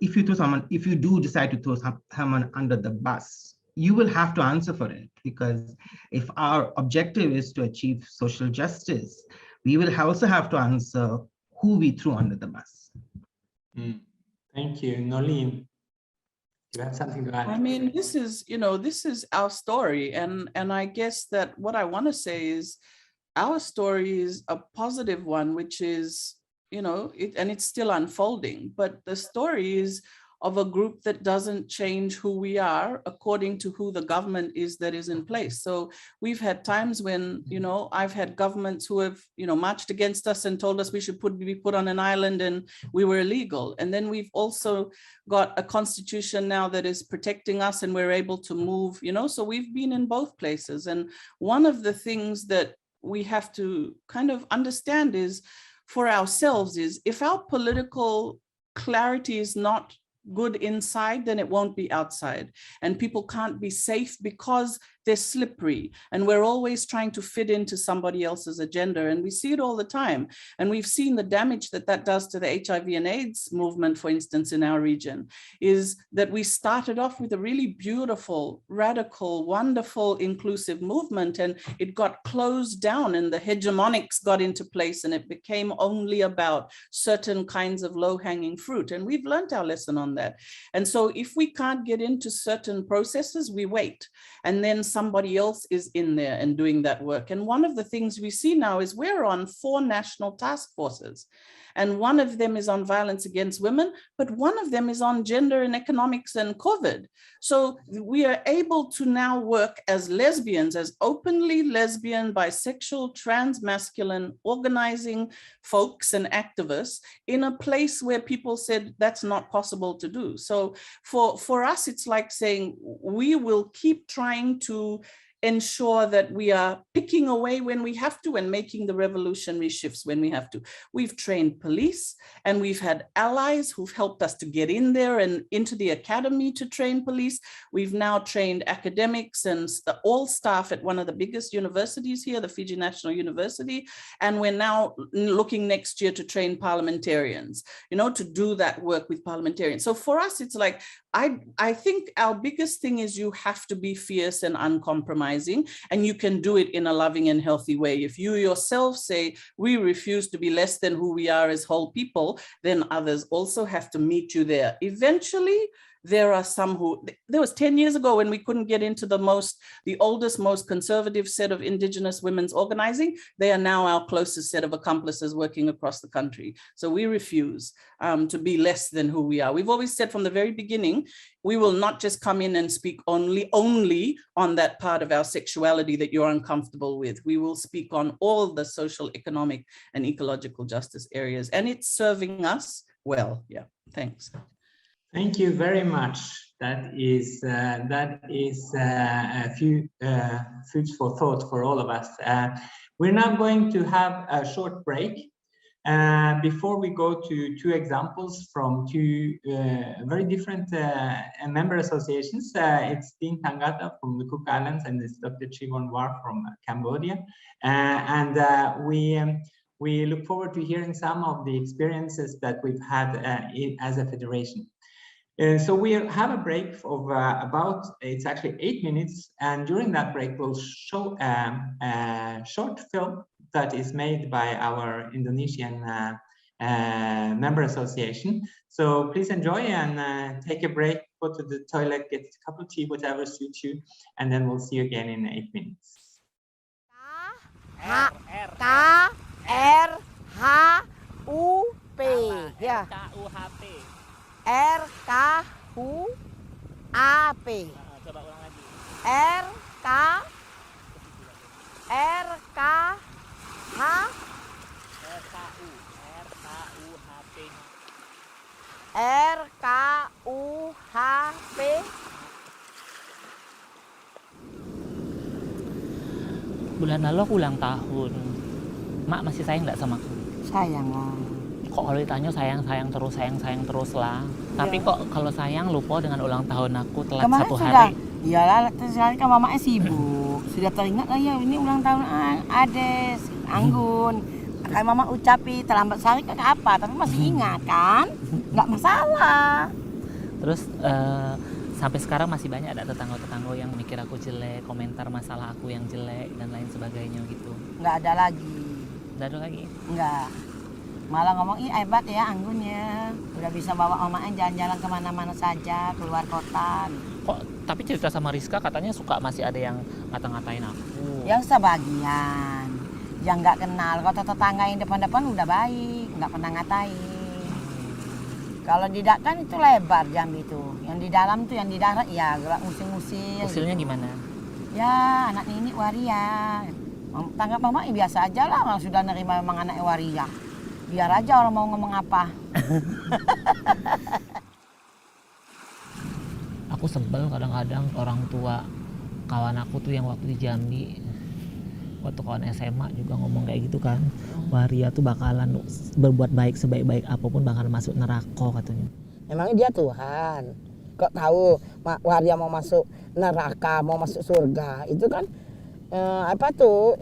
if you do decide to throw someone under the bus, you will have to answer for it, because if our objective is to achieve social justice, we will also have to answer who we threw under the bus. Thank you. Nolene, do you have something to add? I mean, this is our story, and I guess that what I want to say is our story is a positive one, which is, and it's still unfolding, but the story is of a group that doesn't change who we are according to who the government is that is in place. So we've had times when, I've had governments who have, marched against us and told us we should be put on an island and we were illegal. And then we've also got a constitution now that is protecting us and we're able to move, so we've been in both places. And one of the things that we have to kind of understand is for ourselves is if our political clarity is not good inside, then it won't be outside. And people can't be safe because they're slippery. And we're always trying to fit into somebody else's agenda. And we see it all the time. And we've seen the damage that does to the HIV and AIDS movement, for instance, in our region, is that we started off with a really beautiful, radical, wonderful, inclusive movement. And it got closed down and the hegemonics got into place and it became only about certain kinds of low-hanging fruit. And we've learned our lesson on that. And so if we can't get into certain processes, we wait. And then somebody else is in there and doing that work. And one of the things we see now is we're on 4 national task forces. And one of them is on violence against women, but one of them is on gender and economics and COVID. So we are able to now work as lesbians, as openly lesbian, bisexual, trans, masculine, organizing folks and activists in a place where people said that's not possible to do. So for us, it's like saying we will keep trying to ensure that we are picking away when we have to and making the revolutionary shifts when we have to. We've trained police and we've had allies who've helped us to get in there and into the academy to train police. We've now trained academics and all staff at one of the biggest universities here, the Fiji National University. And we're now looking next year to train parliamentarians, to do that work with parliamentarians. So for us, it's like, I think our biggest thing is you have to be fierce and uncompromising, and you can do it in a loving and healthy way. If you yourself say, we refuse to be less than who we are as whole people, then others also have to meet you there. Eventually, There are some who, there was 10 years ago when we couldn't get into the oldest, most conservative set of Indigenous women's organizing. They are now our closest set of accomplices working across the country. So we refuse to be less than who we are. We've always said from the very beginning, we will not just come in and speak only on that part of our sexuality that you're uncomfortable with. We will speak on all the social, economic, and ecological justice areas. And it's serving us well. Yeah, thanks. Thank you very much. That is a few foods for thought for all of us. We're now going to have a short break before we go to two examples from two very different member associations. It's Dean Tangata from the Cook Islands and it's Dr. Chivon War from Cambodia. We look forward to hearing some of the experiences that we've had as a federation. So we have a break of it's actually 8 minutes, and during that break we'll show a short film that is made by our Indonesian member association. So please enjoy and take a break, go to the toilet, get a cup of tea, whatever suits you, and then we'll see you again in 8 minutes. K-R-H-U-P ya. R-K-U-A-P. Coba ulang lagi. R-K-U-H-P. Bulan lalu aku ulang tahun. Mak masih sayang nggak sama aku? Sayang lah. Kok kalau ditanya sayang terus lah. Tapi kok kalau sayang lupa dengan ulang tahun aku telat Kemarin satu sudah, hari. Iyalah, sekali kan mamanya sibuk. Sudah teringat lah ya, ini ulang tahun Ades, Anggun. Kayak mama ucapi terlambat sehari kan apa, tapi masih ingat kan? Nggak masalah. Terus sampai sekarang masih banyak ada tetangga-tetangga yang mikir aku jelek, komentar masalah aku yang jelek dan lain sebagainya gitu. Nggak ada lagi. Nggak ada lagi? Nggak. Malah ngomong, ih hebat ya Anggun ya. Udah bisa bawa mamanya jalan-jalan kemana-mana saja, keluar kota. Kok tapi cerita sama Rizka katanya suka masih ada yang ngata-ngatain aku. Yang sebagian. Yang nggak kenal, kalau tetangga yang depan-depan udah baik, nggak pernah ngatain. Kalau tidak kan itu lebar Jambi itu. Yang di dalam tuh, yang di darat ya gelap musim-musim. Usilnya gimana? Ya anak ini waria. Tanggap mama biasa aja lah kalau sudah nerima memang anaknya waria. Biar aja orang mau ngomong apa. Aku sebel kadang-kadang orang tua kawan aku tuh yang waktu di Jambi, waktu kawan SMA juga ngomong kayak gitu kan, waria tuh bakalan berbuat baik sebaik-baik apapun bakalan masuk neraka katanya. Emangnya dia Tuhan? Kok tahu waria mau masuk neraka, mau masuk surga? Itu kan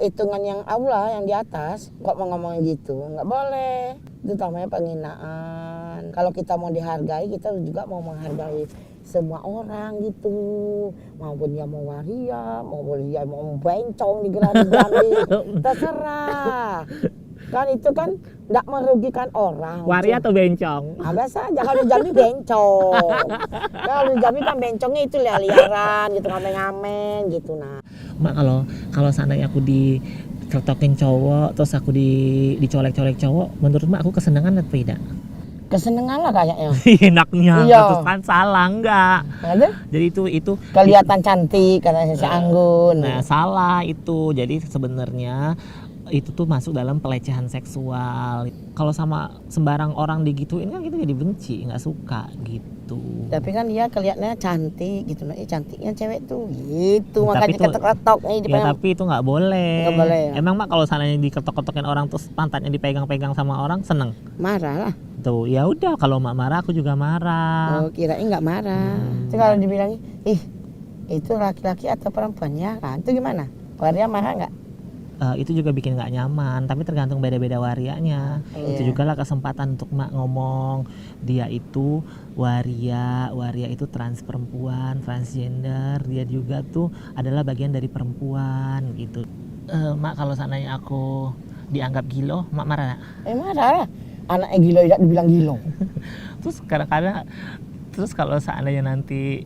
hitungan yang Allah yang di atas. Kok mau ngomong gitu? Nggak boleh. Itu namanya penghinaan. Kalau kita mau dihargai, kita juga mau menghargai semua orang gitu. Maupun dia mau waria, maupun dia mau bencong di gerani-gerani, terserah. Kan itu kan nggak merugikan orang. Waria atau bencong? Nah, biasa aja kalau di Jambi bencong. Kalau di Jambi kan bencongnya itu liar-liaran gitu, ngamen-ngamen gitu. Nah, Mak, kalau seandainya aku diketokin cowok terus aku dicolek-colek cowok, menurut Mak aku kesenangan atau tidak? kesenengan lah kayaknya. Enaknya, Iya. terus kan salah enggak? Ada? Jadi itu Kelihatan cantik katanya si Anggun. Nah, salah itu. Jadi sebenarnya itu tuh masuk dalam pelecehan seksual. Kalau sama sembarang orang digituin kan kita jadi benci, nggak suka gitu. Tapi kan dia kelihatannya cantik gitu, cantiknya cewek tuh gitu, Tapi makanya itu- ketok-ketok nih Ya tapi itu nggak boleh. Nggak boleh, ya? Emang Mak kalau sananya diketok-ketokin orang terus pantatnya dipegang-pegang sama orang seneng? marah lah. Tuh ya udah, kalau Mak marah aku juga marah. Oh, kirain nggak marah. Itu kalau dibilang, ih itu laki-laki atau perempuan ya kan? Itu gimana? Waria marah nggak? Itu juga bikin nggak nyaman, tapi tergantung beda-beda warianya. Iya. Itu juga lah kesempatan untuk Mak ngomong dia itu waria itu trans perempuan, transgender, dia juga tuh adalah bagian dari perempuan gitu. Mak kalau seandainya aku dianggap gilo, Mak marah nggak? Marah lah. Anaknya gila tidak dibilang gila. Terus kadang-kadang Terus kalau seandainya nanti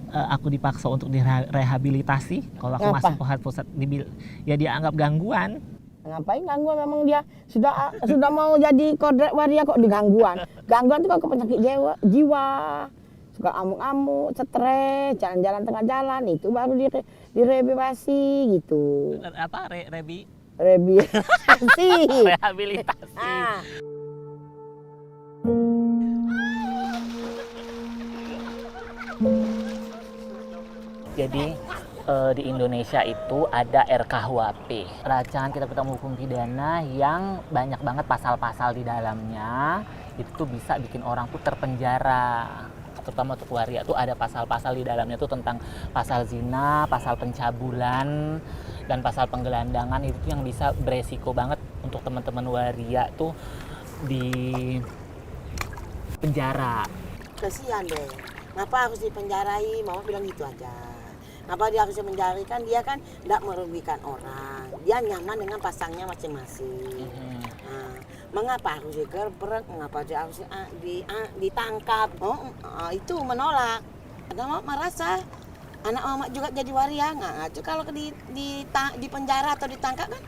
aku dipaksa untuk direhabilitasi, kalau aku masuk pusat ya dianggap gangguan. Ngapain gangguan, memang dia sudah mau jadi kodrat waria kok digangguan. Gangguan itu kalau penyakit jiwa, suka amuk-amuk, stres, jalan-jalan tengah jalan, itu baru direhabilitasi gitu. Apa rehabilitasi? Rehabilitasi. Jadi di Indonesia itu ada RKUHP, rancangan kitab hukum pidana, yang banyak banget pasal-pasal di dalamnya. Itu tuh bisa bikin orang tuh terpenjara, terutama untuk waria tuh ada pasal-pasal di dalamnya tuh tentang pasal zina, pasal pencabulan, dan pasal penggelandangan. Itu tuh yang bisa beresiko banget untuk teman-teman waria tuh di penjara. Kasihan deh, kenapa harus dipenjarai? Mama bilang gitu aja. Kenapa dia harus dipenjarakan? Kan dia kan tidak merugikan orang. Dia nyaman dengan pasangnya masing-masing. Mengapa harus digerbek? Mengapa dia harus ditangkap? Itu menolak. Karena mama merasa anak mama juga jadi waria. Itu kalau di penjara atau ditangkap kan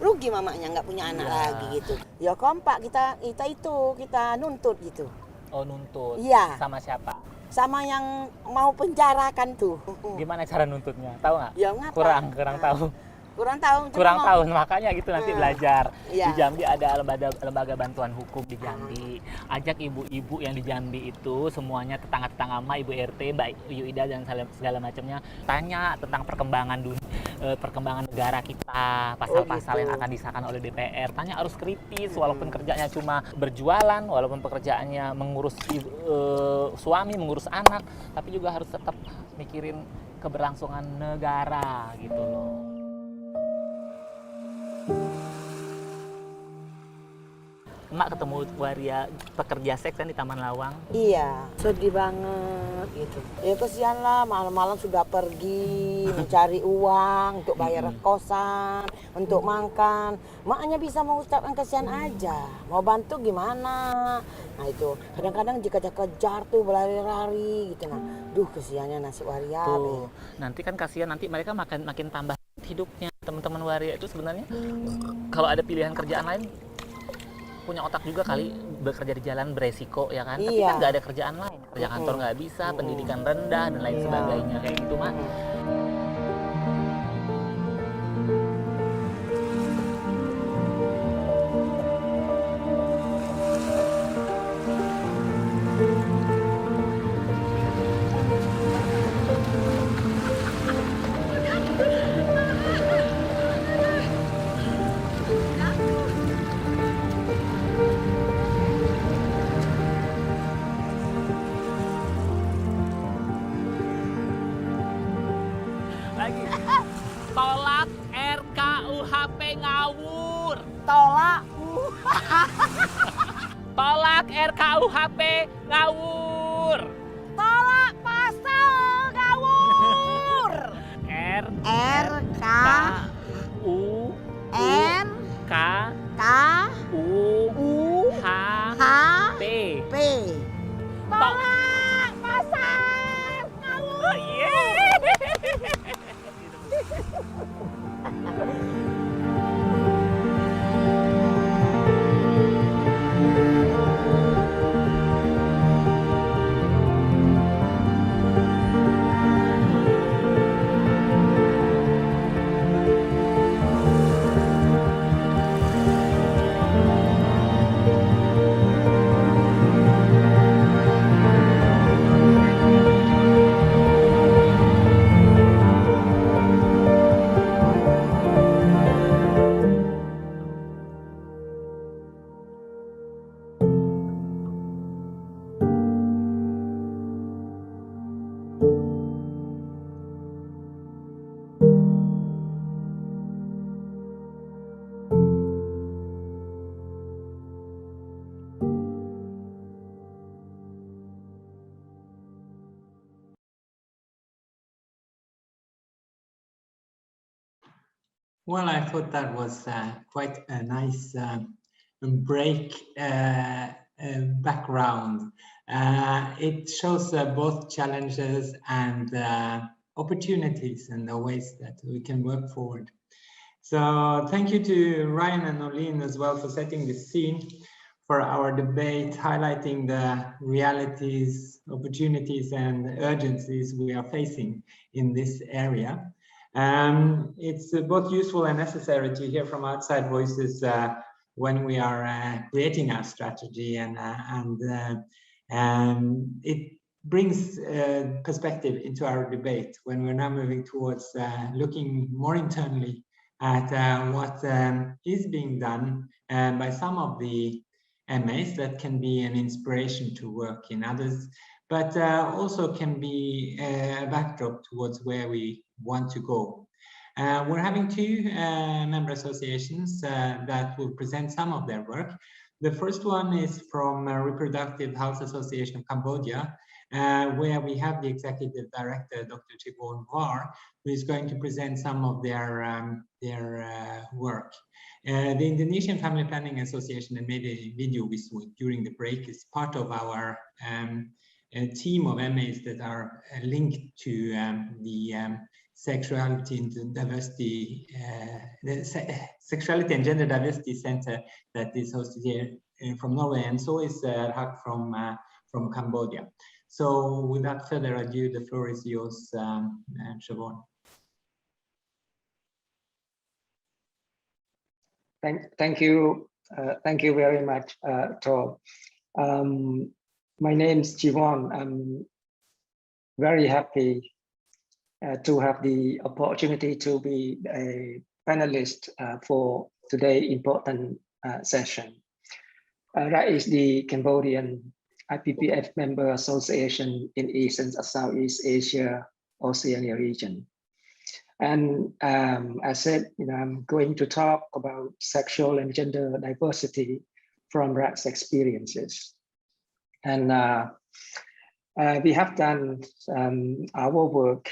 rugi mamanya, nggak punya anak lagi gitu. Ya kompak kita nuntut gitu. Oh, nuntut? Iya. Sama siapa? Sama yang mau penjarakan tuh. Gimana cara nuntutnya? Tahu nggak? Ya ngapa? Kurang tahu. Kurang tahu, makanya gitu nanti belajar. Iya. Di Jambi ada lembaga bantuan hukum di Jambi. Ajak ibu-ibu yang di Jambi itu semuanya, tetangga-tetangga ma, ibu RT, Mbak Yuida dan segala macamnya, tanya tentang perkembangan negara kita, pasal-pasal yang akan disahkan oleh DPR. Tanya harus kritis, walaupun kerjanya cuma berjualan, walaupun pekerjaannya mengurus suami, mengurus anak, tapi juga harus tetap mikirin keberlangsungan negara gitu loh. Emak ketemu waria pekerja seks kan di Taman Lawang. Iya, sedih banget gitu. Ya kesian lah, malam-malam sudah pergi mencari uang untuk bayar kosan, untuk makan. Maknya bisa mengucapkan kesian aja. Mau bantu gimana? Nah itu, kadang-kadang dikejar-kejar tuh berlari-lari gitu. Nah, duh kesiannya nasib waria. Tuh, nanti kan kasihan, nanti mereka makin tambah hidupnya. Teman-teman waria itu sebenarnya kalau ada pilihan kerjaan lain, punya otak juga kali, bekerja di jalan beresiko ya kan. Tapi kan nggak ada kerjaan lain, kerja kantor nggak bisa, pendidikan rendah dan lain sebagainya kayak gitu mak. Tolak RKUHP ngawur. Tolak RKUHP ngawur. Tolak pasal ngawur. RKUHP. Tolak pasal ngawur. Well, I thought that was quite a nice break background It shows both challenges and opportunities and the ways that we can work forward. So thank you to Ryan and Nolene as well for setting the scene for our debate, highlighting the realities, opportunities, and urgencies we are facing in this area. It's both useful and necessary to hear from outside voices when we are creating our strategy, and it brings perspective into our debate when we're now moving towards looking more internally at what is being done by some of the MAs that can be an inspiration to work in others, but also can be a backdrop towards where we want to go. We're having two member associations that will present some of their work. The first one is from Reproductive Health Association of Cambodia, where we have the executive director, Dr. Chibon Var, who is going to present some of their work. The Indonesian Family Planning Association and made a video we saw during the break is part of our team of MAs that are linked to the Sexuality and Diversity, Sexuality and Gender Diversity Center that is hosted here from Norway, and so is Hak from Cambodia. So without further ado, the floor is yours, Siobhan. Thank you very much, Tom. My name is Jivon. I'm very happy to have the opportunity to be a panelist for today's important session. That is the Cambodian IPPF member association in East and Southeast Asia, Oceania region. And I said, I'm going to talk about sexual and gender diversity from RAC's experiences. And we have done our work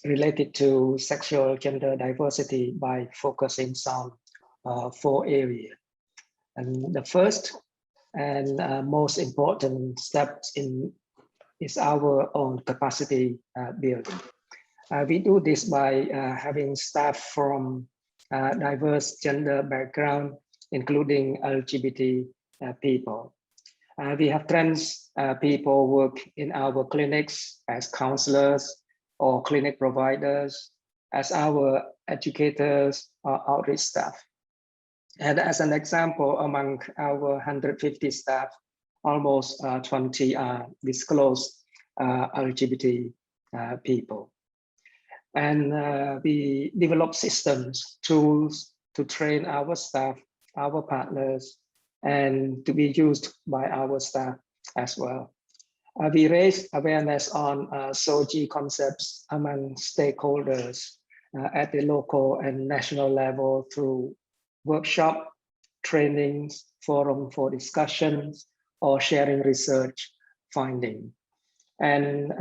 related to sexual gender diversity by focusing on 4 areas. And the first and most important step is our own capacity building. We do this by having staff from diverse gender background, including LGBT people. We have trans people work in our clinics as counselors or clinic providers, as our educators or outreach staff. And as an example, among our 150 staff, almost 20 are disclosed LGBT people. And we develop systems, tools to train our staff, our partners, and to be used by our staff as well. We raise awareness on SOGI concepts among stakeholders at the local and national level through workshop, trainings, forum for discussions, or sharing research finding. And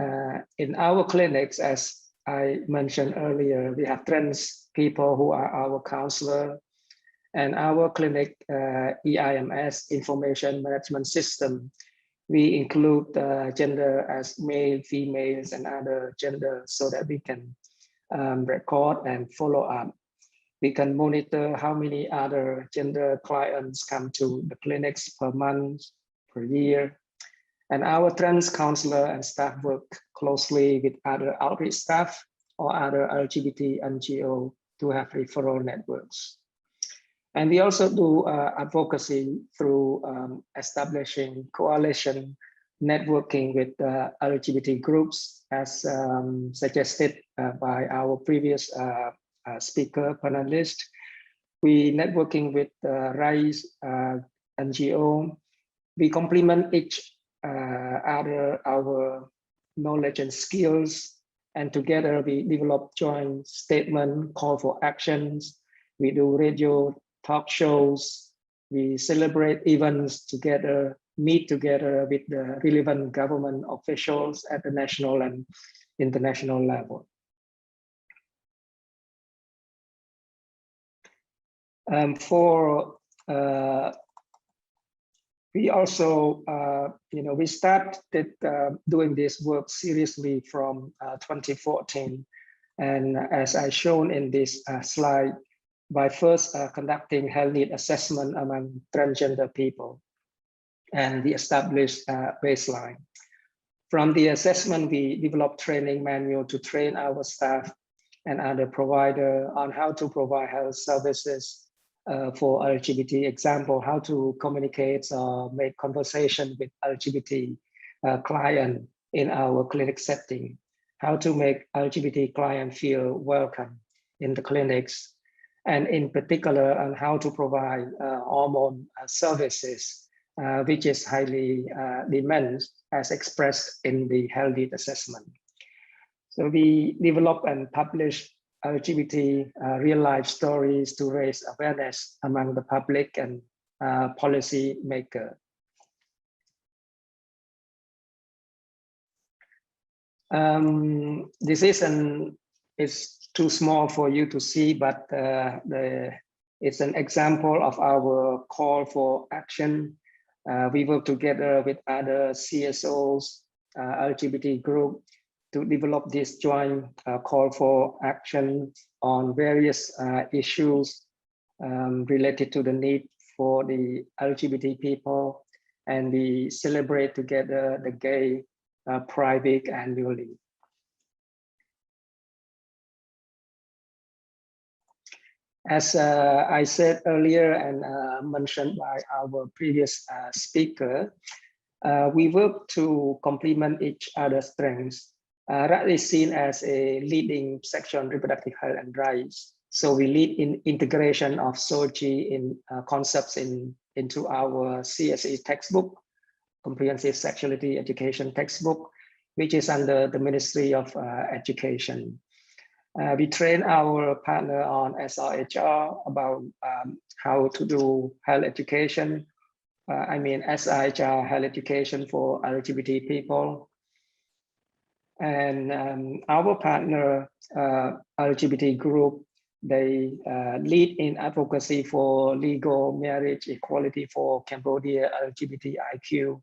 in our clinics, as I mentioned earlier, we have trans people who are our counselor, and our clinic EIMS, Information Management System. We include gender as male, females, and other gender so that we can record and follow up. We can monitor how many other gender clients come to the clinics per month, per year. And our trans counselor and staff work closely with other outreach staff or other LGBT NGO to have referral networks. And we also do advocacy through establishing coalition networking with LGBT groups, as suggested by our previous speaker panelist. We networking with RISE NGO. We complement each other, our knowledge and skills, and together we develop joint statement, call for actions. We do radio talk shows. We celebrate events together, meet together with the relevant government officials at the national and international level. We also we started doing this work seriously from 2014. And as I shown in this slide, by first conducting health need assessment among transgender people, and we established a baseline. From the assessment, we developed training manual to train our staff and other provider on how to provide health services for LGBT. Example, how to communicate or make conversation with LGBT client in our clinic setting, how to make LGBT client feel welcome in the clinics, and in particular on how to provide hormone services, which is highly demanded as expressed in the health need assessment. So we develop and publish LGBT real-life stories to raise awareness among the public and policy maker. This is too small for you to see, but it's an example of our call for action. We work together with other CSOs, LGBT group, to develop this joint call for action on various issues related to the need for the LGBT people, and we celebrate together the Gay Pride Week annually. As I said earlier and mentioned by our previous speaker, we work to complement each other's strengths. That is seen as a leading sexual and reproductive health and rights. So we lead in integration of SOGI in concepts into our CSE textbook, Comprehensive Sexuality Education textbook, which is under the Ministry of Education. We train our partner on SRHR about how to do health education. SRHR health education for LGBT people. And our partner LGBT group, they lead in advocacy for legal marriage equality for Cambodia LGBTIQ.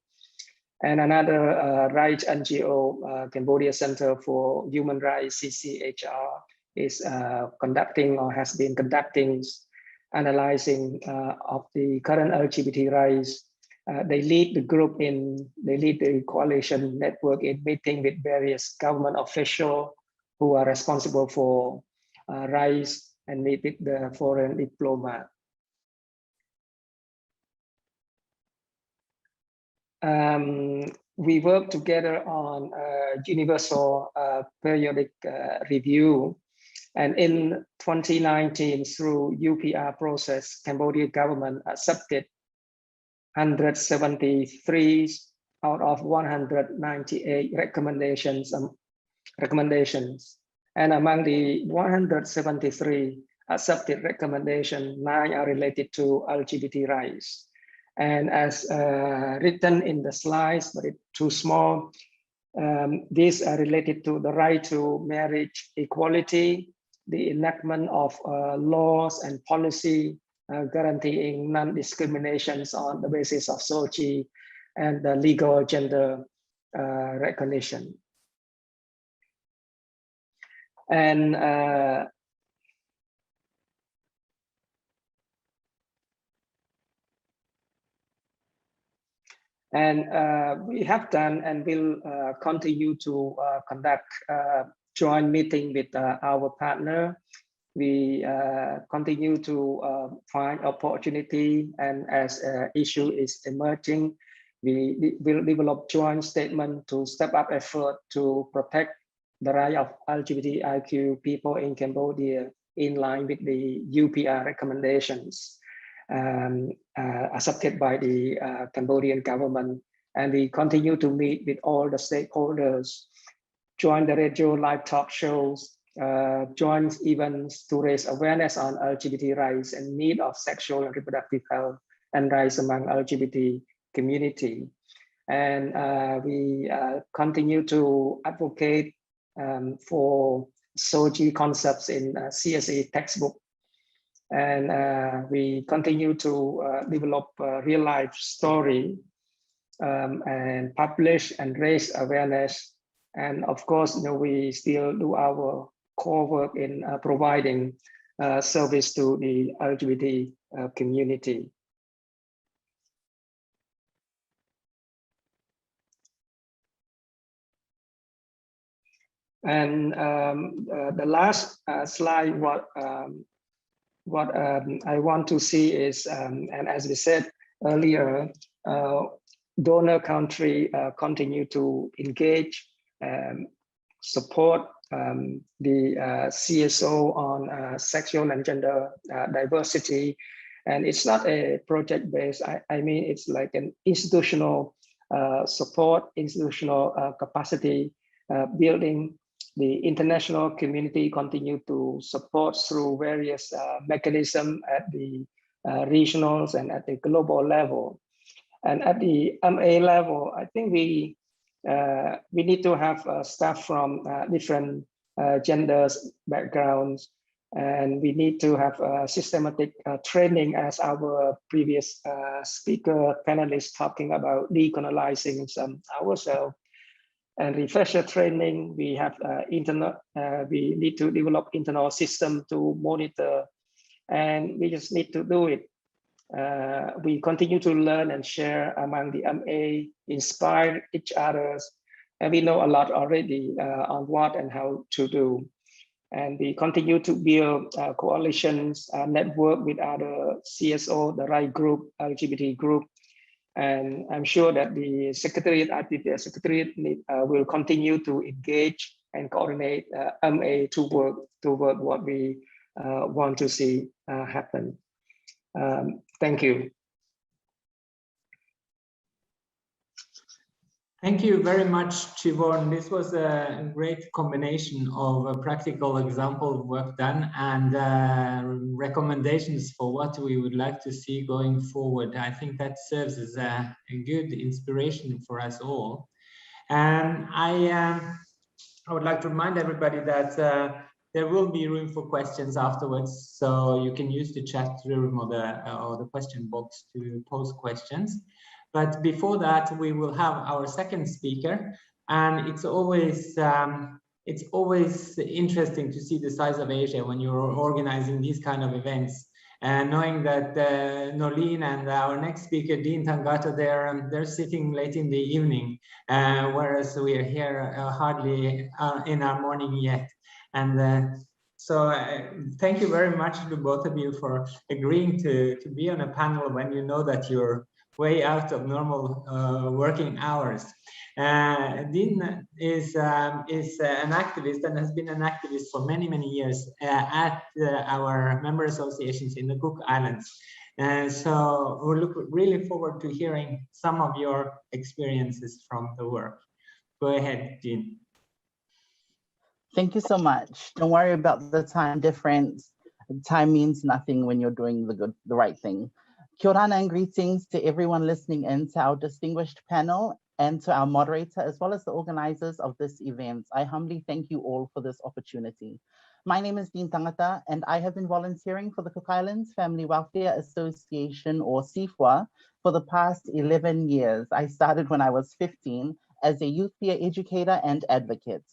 And another rights NGO, Cambodia Center for Human Rights, CCHR, is conducting or has been conducting analyzing of the current LGBT rights. They lead the group they lead the coalition network in meeting with various government officials who are responsible for rights and meet with the foreign diplomat. We work together on universal periodic review, and in 2019, through UPR process, Cambodia government accepted 173 out of 198 recommendations. And among the 173 accepted recommendations, 9 are related to LGBT rights. And as written in the slides, but it's too small, these are related to the right to marriage equality, the enactment of laws and policy guaranteeing non-discriminations on the basis of SOGI, and the legal gender recognition. And we have done and will continue to conduct joint meeting with our partner. We continue to find opportunity, and as issue is emerging, we will develop joint statement to step up effort to protect the right of LGBTIQ people in Cambodia in line with the UPR recommendations accepted by the Cambodian government. And we continue to meet with all the stakeholders, join the radio live talk shows, join events to raise awareness on LGBT rights and need of sexual and reproductive health and rights among LGBT community. And we continue to advocate for SOGI concepts in CSE textbook. And we continue to develop a real life story and publish and raise awareness. And of course, we still do our core work in providing service to the LGBT community. And the last slide, what I want to see is, and as we said earlier, donor country continue to engage, support the CSO on sexual and gender diversity. And it's not a project-based, I mean, it's like an institutional support, institutional capacity building. The international community continue to support through various mechanisms at the regionals and at the global level. And at the MA level, I think we need to have staff from different genders, backgrounds, and we need to have systematic training, as our previous speaker panelists talking about decolonizing ourselves. And refresher training, we have we need to develop internal system to monitor, and we just need to do it. We continue to learn and share among the MA, inspire each other, and we know a lot already on what and how to do. And we continue to build coalitions, network with other CSO, the right group, LGBT group. And I'm sure that the Secretariat, IPPF Secretariat will continue to engage and coordinate MA to work toward what we want to see happen. Thank you. Thank you very much, Chivon. This was a great combination of a practical example of work done and recommendations for what we would like to see going forward. I think that serves as a good inspiration for us all. And I would like to remind everybody that there will be room for questions afterwards, so you can use the chat room or the question box to pose questions. But before that, we will have our second speaker, and it's always interesting to see the size of Asia when you're organizing these kind of events. And knowing that Nolene and our next speaker, Dean Tangato, they're sitting late in the evening, whereas we are here hardly in our morning yet. And so thank you very much to both of you for agreeing to be on a panel when you know that you're way out of normal working hours. Dean is an activist and has been an activist for many, many years at our member associations in the Cook Islands. So we look really forward to hearing some of your experiences from the work. Go ahead, Dean. Thank you so much. Don't worry about the time difference. Time means nothing when you're doing the right thing. Kia ora and greetings to everyone listening in, to our distinguished panel and to our moderator, as well as the organizers of this event. I humbly thank you all for this opportunity. My name is Dean Tangata, and I have been volunteering for the Cook Islands Family Welfare Association, or CIFWA, for the past 11 years. I started when I was 15 as a youth peer educator and advocate.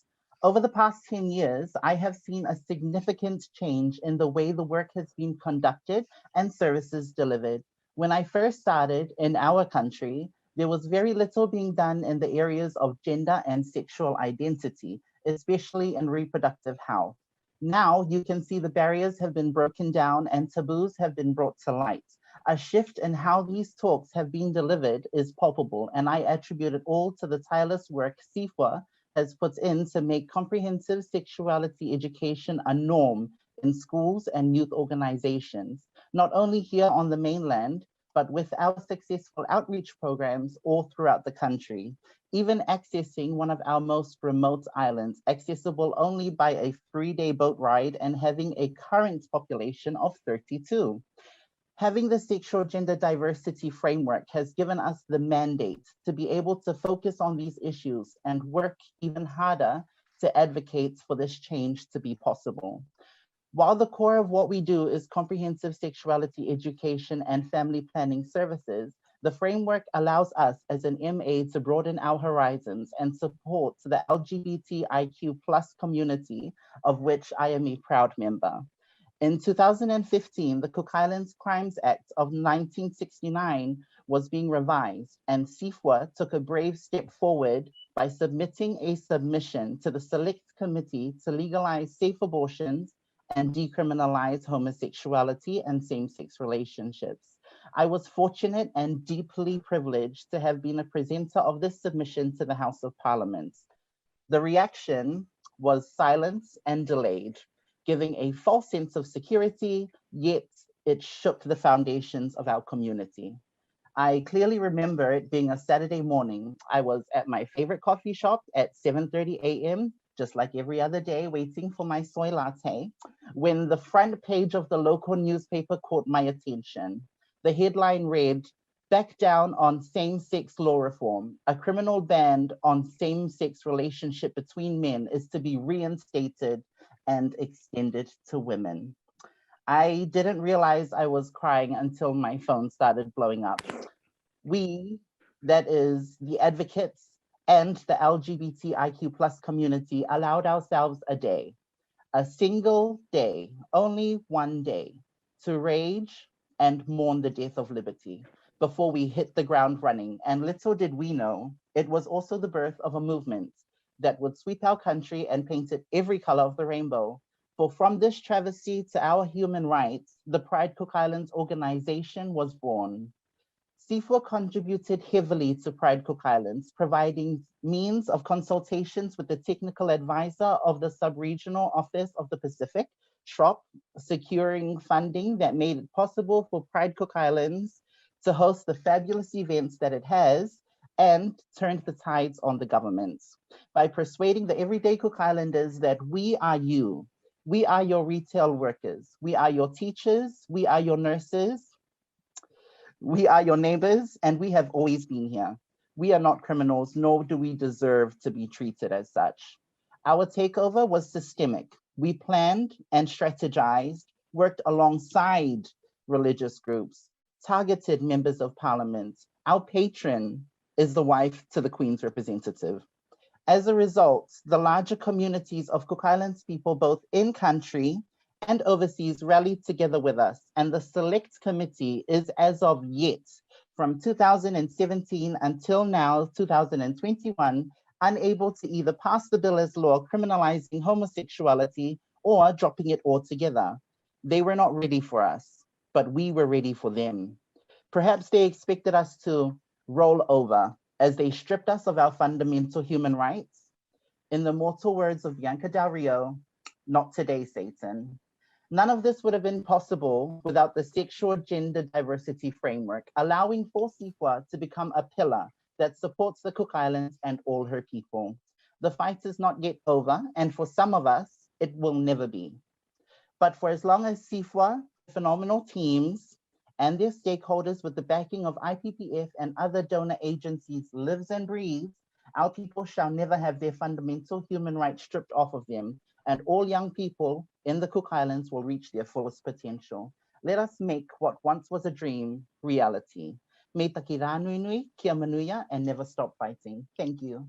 Over the past 10 years, I have seen a significant change in the way the work has been conducted and services delivered. When I first started in our country, there was very little being done in the areas of gender and sexual identity, especially in reproductive health. Now you can see the barriers have been broken down and taboos have been brought to light. A shift in how these talks have been delivered is palpable, and I attribute it all to the tireless work CIFWA has put in to make comprehensive sexuality education a norm in schools and youth organizations, not only here on the mainland, but with our successful outreach programs all throughout the country, even accessing one of our most remote islands, accessible only by a 3-day boat ride and having a current population of 32. Having the sexual gender diversity framework has given us the mandate to be able to focus on these issues and work even harder to advocate for this change to be possible. While the core of what we do is comprehensive sexuality education and family planning services, The framework allows us as an MA to broaden our horizons and support the LGBTIQ+ community, of which I am a proud member. In 2015, the Cook Islands Crimes Act of 1969 was being revised, and SIFWA took a brave step forward by submitting a submission to the Select Committee to legalize safe abortions and decriminalize homosexuality and same-sex relationships. I was fortunate and deeply privileged to have been a presenter of this submission to the House of Parliament. The reaction was silence and delayed, giving a false sense of security, yet it shook the foundations of our community. I clearly remember it being a Saturday morning. I was at my favorite coffee shop at 7:30 a.m., just like every other day, waiting for my soy latte, when the front page of the local newspaper caught my attention. The headline read, "Back down on same-sex law reform. A criminal ban on same-sex relationship between men is to be reinstated and extended to women." I didn't realize I was crying until my phone started blowing up. We, that is the advocates and the LGBTIQ+ community, allowed ourselves a single day, only one day, to rage and mourn the death of liberty before we hit the ground running. And little did we know, it was also the birth of a movement that would sweep our country and paint it every color of the rainbow. For from this travesty to our human rights, the Pride Cook Islands organization was born. SIFWA contributed heavily to Pride Cook Islands, providing means of consultations with the technical advisor of the Sub-Regional Office of the Pacific, SROP, securing funding that made it possible for Pride Cook Islands to host the fabulous events that it has, and turned the tides on the governments by persuading the everyday Cook Islanders that we are you. We are your retail workers. We are your teachers. We are your nurses. We are your neighbors, and we have always been here. We are not criminals, nor do we deserve to be treated as such. Our takeover was systemic. We planned and strategized, worked alongside religious groups, targeted members of parliament. Our patron is the wife to the Queen's representative. As a result, the larger communities of Cook Islands people, both in country and overseas, rallied together with us, and the Select Committee is, as of yet, from 2017 until now, 2021, unable to either pass the bill as law criminalizing homosexuality or dropping it altogether. They were not ready for us, but we were ready for them. Perhaps they expected us to roll over as they stripped us of our fundamental human rights. In the mortal words of Bianca Del Rio, "Not today, Satan." None of this would have been possible without the sexual gender diversity framework, allowing for SIFWA to become a pillar that supports the Cook Islands and all her people. The fight is not yet over, and for some of us, it will never be. But for as long as SIFWA, phenomenal teams, and their stakeholders with the backing of IPPF and other donor agencies lives and breathes, our people shall never have their fundamental human rights stripped off of them, and all young people in the Cook Islands will reach their fullest potential. Let us make what once was a dream reality. Me takira nui nui, kia manuia, and never stop fighting. Thank you.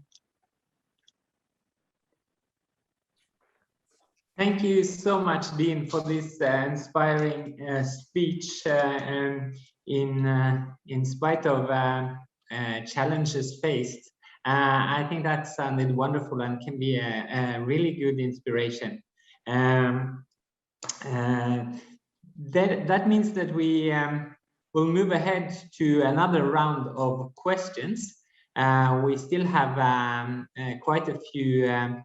Thank you so much, Dean, for this inspiring speech. And in spite of challenges faced, I think that sounded wonderful and can be a really good inspiration. That means that we will move ahead to another round of questions. We still have quite a few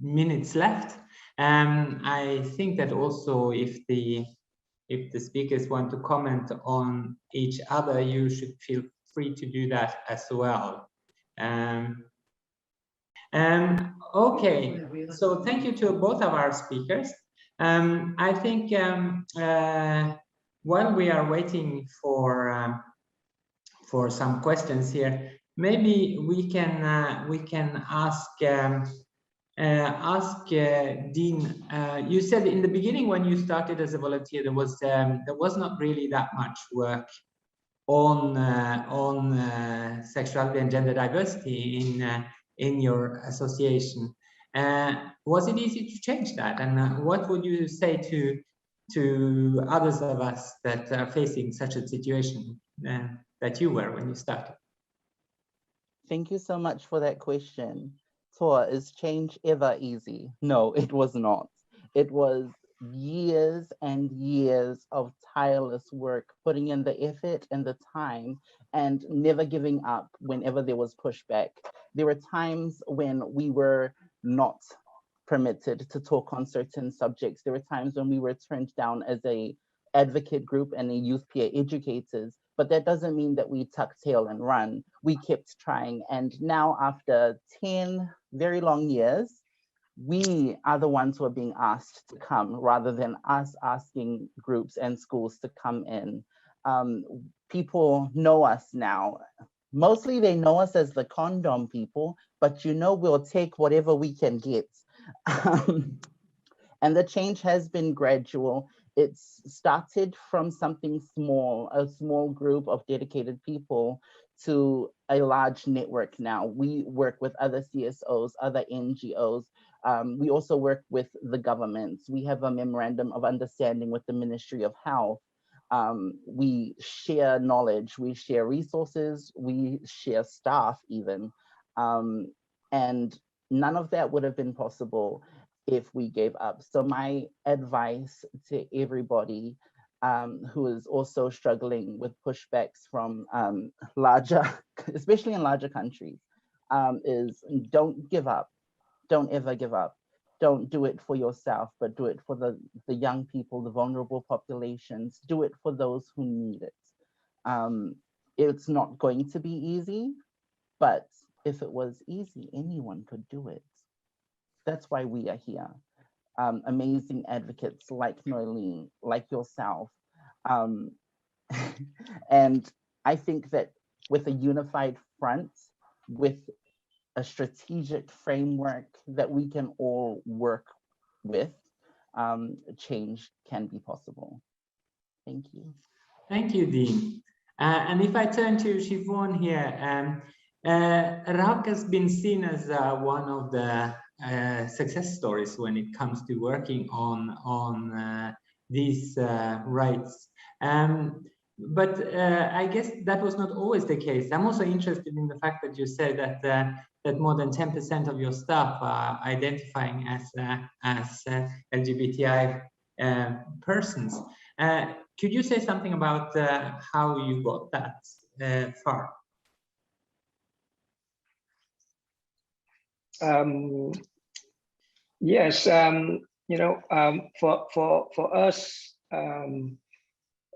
minutes left. I think that also if the speakers want to comment on each other, you should feel free to do that as well. Okay, so thank you to both of our speakers. I think while we are waiting for some questions here, maybe we can ask Dean. You said in the beginning when you started as a volunteer, there was not really that much work on sexuality and gender diversity in your association. Was it easy to change that? And what would you say to others of us that are facing such a situation that you were when you started? Thank you so much for that question. Tor, is change ever easy? No, it was not. It was years and years of tireless work, putting in the effort and the time and never giving up whenever there was pushback. There were times when we were not permitted to talk on certain subjects. There were times when we were turned down as a advocate group and a youth peer educators, but that doesn't mean that we tuck tail and run. We kept trying. And now after 10 very long years, we are the ones who are being asked to come rather than us asking groups and schools to come in. People know us now. Mostly they know us as the condom people, but you know, we'll take whatever we can get. And the change has been gradual. It's started from something small, a small group of dedicated people, to a large network now. We work with other CSOs, other NGOs. We also work with the governments. We have a memorandum of understanding with the Ministry of Health. We share knowledge, we share resources, we share staff even. And none of that would have been possible if we gave up. So my advice to everybody who is also struggling with pushbacks from larger, especially in larger countries, is don't give up. Don't ever give up. Don't do it for yourself, but do it for the young people, the vulnerable populations. Do it for those who need it. It's not going to be easy, but if it was easy, anyone could do it. That's why we are here. Amazing advocates like Noeline, like yourself. And I think that with a unified front, with a strategic framework that we can all work with, change can be possible. Thank you. Thank you, Dean. And if I turn to Siobhan here, RAK has been seen as one of the success stories when it comes to working on these rights. But I guess that was not always the case. I'm also interested in the fact that you said that that more than 10% of your staff are identifying as LGBTI persons. Could you say something about how you got that far? Yes, you know, for us,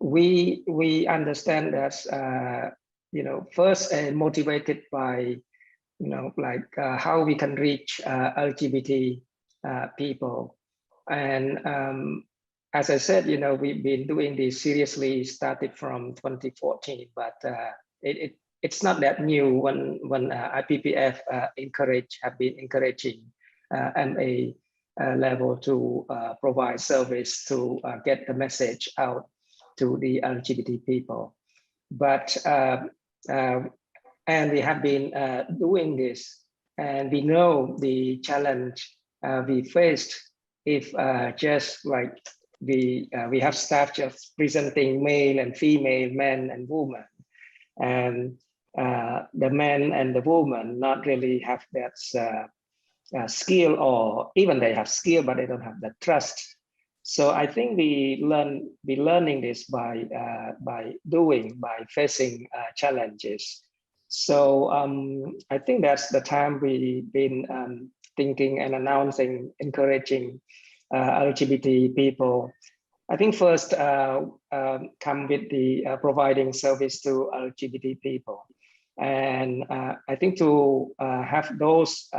we understand that you know, first motivated by, you know, like how we can reach LGBT people, and as I said, you know, we've been doing this seriously, started from 2014, but it's not that new. When IPPF have been encouraging MA level to provide service to get the message out to the LGBT people. But and we have been doing this, and we know the challenge we faced if just like we have staff just presenting male and female, men and women, and the men and the women not really have that skill, or even they have skill but they don't have that trust. So I think we learning this by facing challenges. So I think that's the time we've been thinking and announcing, encouraging LGBT people. I think first come with the providing service to LGBT people, and I think to have those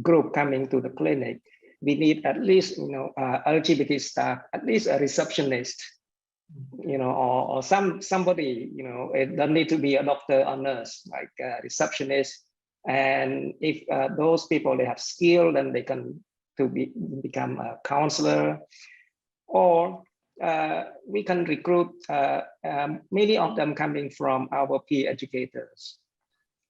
group coming to the clinic, we need at least, you know, LGBT staff, at least a receptionist, you know, or somebody, you know, it doesn't need to be a doctor or nurse, like a receptionist. And if those people, they have skill, then they can become a counselor, or we can recruit many of them coming from our peer educators.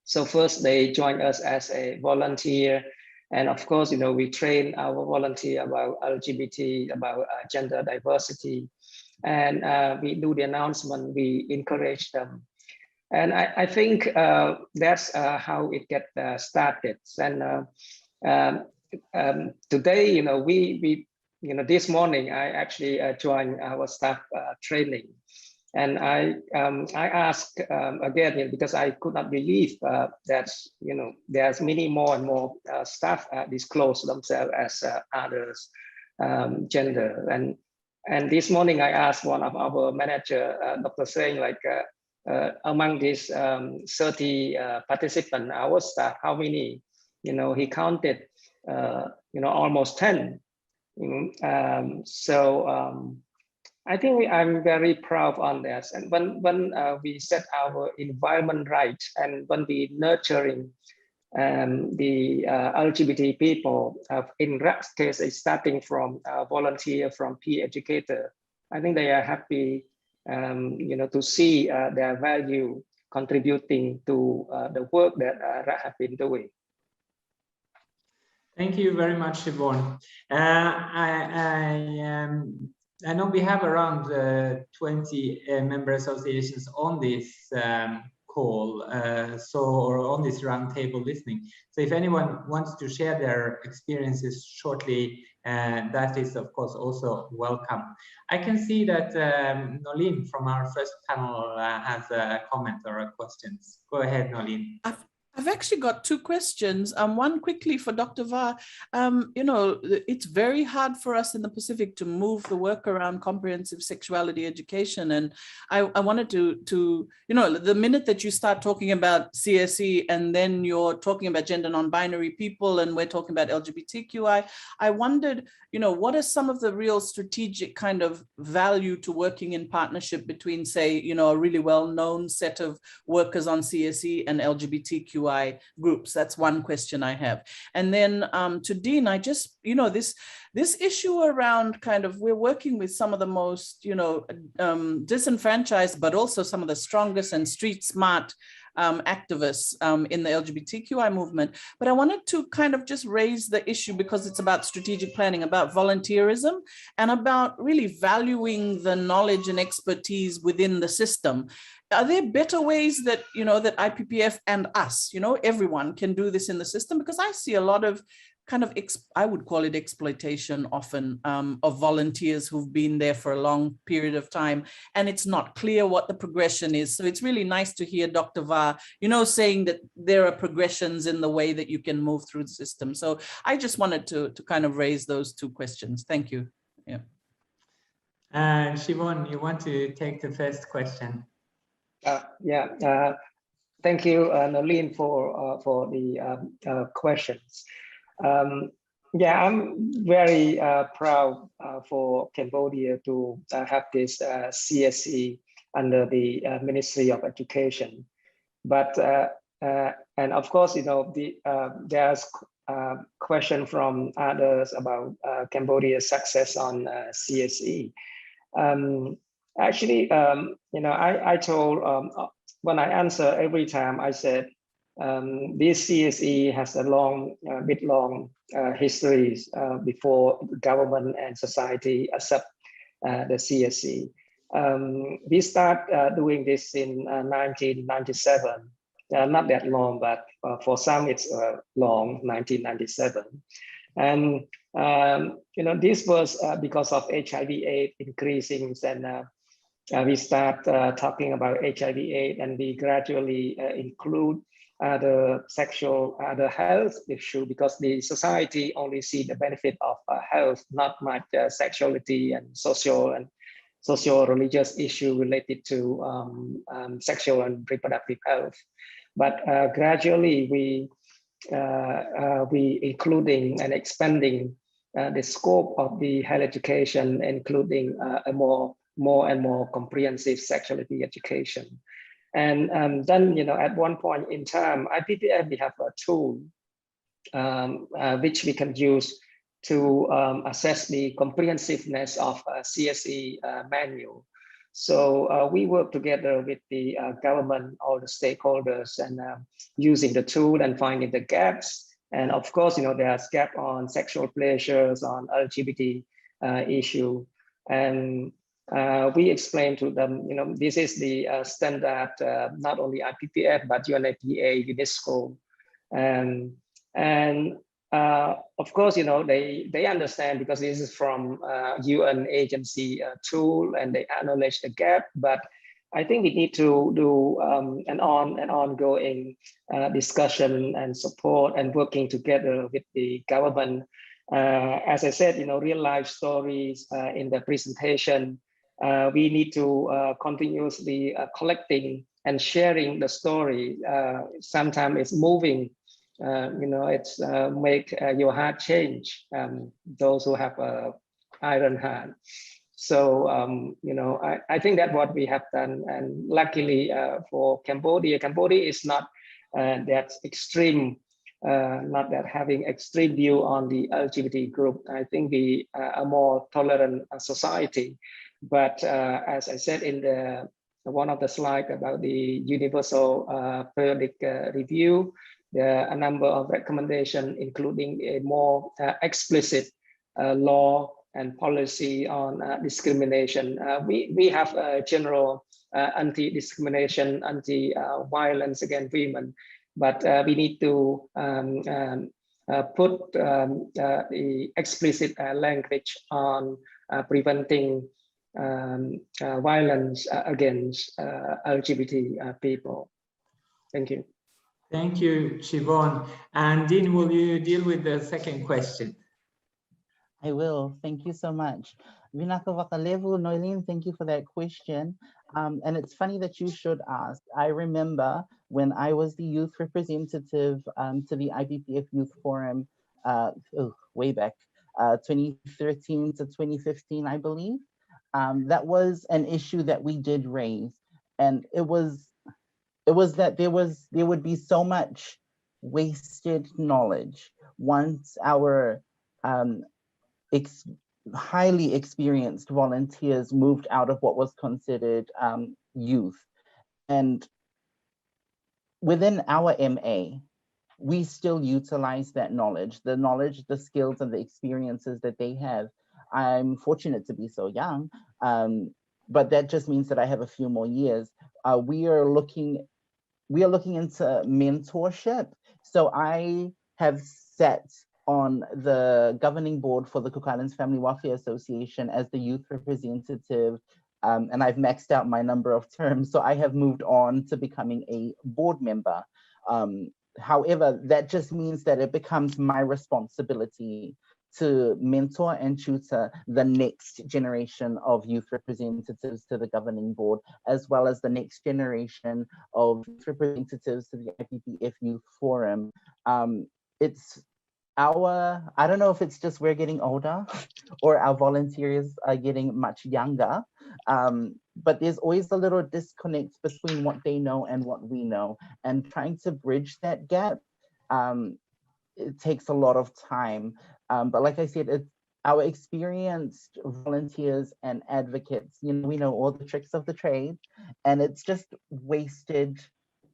So first they join us as a volunteer. And of course, we train our volunteer about LGBT, about gender diversity. And we do the announcement, we encourage them. And I think that's how it gets started. And today, we this morning, I actually joined our staff training. And I asked again, because I could not believe that, there's many more and more staff disclose themselves as others gender. And this morning I asked one of our manager, Dr. Singh, like among these 30 participants, our staff, how many? He counted, almost 10. I think I'm very proud on this. And when we set our environment right, and when we nurturing the LGBT people, in that case, it's starting from volunteer, from peer educator, I think they are happy, to see their value contributing to the work that RAC have been doing. Thank you very much, Siobhan. I know we have around 20 member associations on this call, or on this roundtable listening. So if anyone wants to share their experiences shortly, that is of course also welcome. I can see that Nolene from our first panel has a comment or a question. Go ahead, Nolene. I've actually got two questions. One quickly for Dr. Va. It's very hard for us in the Pacific to move the work around comprehensive sexuality education. And I wanted to the minute that you start talking about CSE and then you're talking about gender non-binary people and we're talking about LGBTQI, I wondered, what are some of the real strategic kind of value to working in partnership between, say, a really well-known set of workers on CSE and LGBTQI groups? That's one question I have. And then to Dean, I just, this issue around kind of, we're working with some of the most, disenfranchised, but also some of the strongest and street smart activists in the LGBTQI movement. But I wanted to kind of just raise the issue because it's about strategic planning, about volunteerism, and about really valuing the knowledge and expertise within the system. Are there better ways that, that IPPF and us, everyone can do this in the system? Because I see a lot of kind of, I would call it exploitation often of volunteers who've been there for a long period of time, and it's not clear what the progression is. So it's really nice to hear Dr. Va, saying that there are progressions in the way that you can move through the system. So I just wanted to kind of raise those two questions. Thank you. Yeah. Siobhan, you want to take the first question? Thank you, Nolene, for the questions. I'm very proud for Cambodia to have this CSE under the Ministry of Education. But and of course, there's a question from others about Cambodia's success on CSE. Actually, I told, when I answer every time, I said, this CSE has a bit long history before government and society accept the CSE. We start doing this in 1997. Not that long, but for some it's long, 1997. And this was because of HIV/AIDS increasing, and we start talking about HIV/AIDS, and we gradually include the health issue, because the society only see the benefit of health, not much sexuality and socio-religious issue related to sexual and reproductive health. But gradually we including and expanding the scope of the health education, including a more and more comprehensive sexuality education. And then, at one point in time, IPPF, we have a tool which we can use to assess the comprehensiveness of a CSE manual. So we work together with the government, all the stakeholders, and using the tool and finding the gaps. And of course, there's gap on sexual pleasures, on LGBT issue. And we explain to them, this is the standard, not only IPPF, but UNFPA, UNESCO. And of course, they understand because this is from UN agency tool, and they acknowledge the gap. But I think we need to do an ongoing discussion and support and working together with the government. As I said, real life stories in the presentation. We need to continuously collecting and sharing the story. Sometimes it's moving. It's make your heart change, those who have a iron heart. So, I think that's what we have done. And luckily for Cambodia is not that extreme, not that having extreme view on the LGBT group. I think we are a more tolerant society. But as I said in one of the slides about the universal periodic review, there are a number of recommendations, including a more explicit law and policy on discrimination. We have a general anti-discrimination, anti-violence against women, but we need to put the explicit language on preventing violence against LGBT people. Thank you. Thank you, Siobhan. And Dean, will you deal with the second question? I will. Thank you so much. Vinaka Wakalevu, Noeline, thank you for that question. And it's funny that you should ask. I remember when I was the youth representative to the IPPF Youth Forum way back, 2013 to 2015, I believe. That was an issue that we did raise. And it was that there would be so much wasted knowledge once our highly experienced volunteers moved out of what was considered youth. And within our MA, we still utilize that knowledge, the skills and the experiences that they have. I'm fortunate to be so young, but that just means that I have a few more years. We are looking into mentorship. So I have sat on the governing board for the Cook Islands Family Welfare Association as the youth representative, and I've maxed out my number of terms. So I have moved on to becoming a board member. However, that just means that it becomes my responsibility to mentor and tutor the next generation of youth representatives to the governing board, as well as the next generation of representatives to the IPPF Youth Forum. It's I don't know if it's just we're getting older or our volunteers are getting much younger, but there's always a little disconnect between what they know and what we know, and trying to bridge that gap, it takes a lot of time. But like I said, our experienced volunteers and advocates, we know all the tricks of the trade, and it's just wasted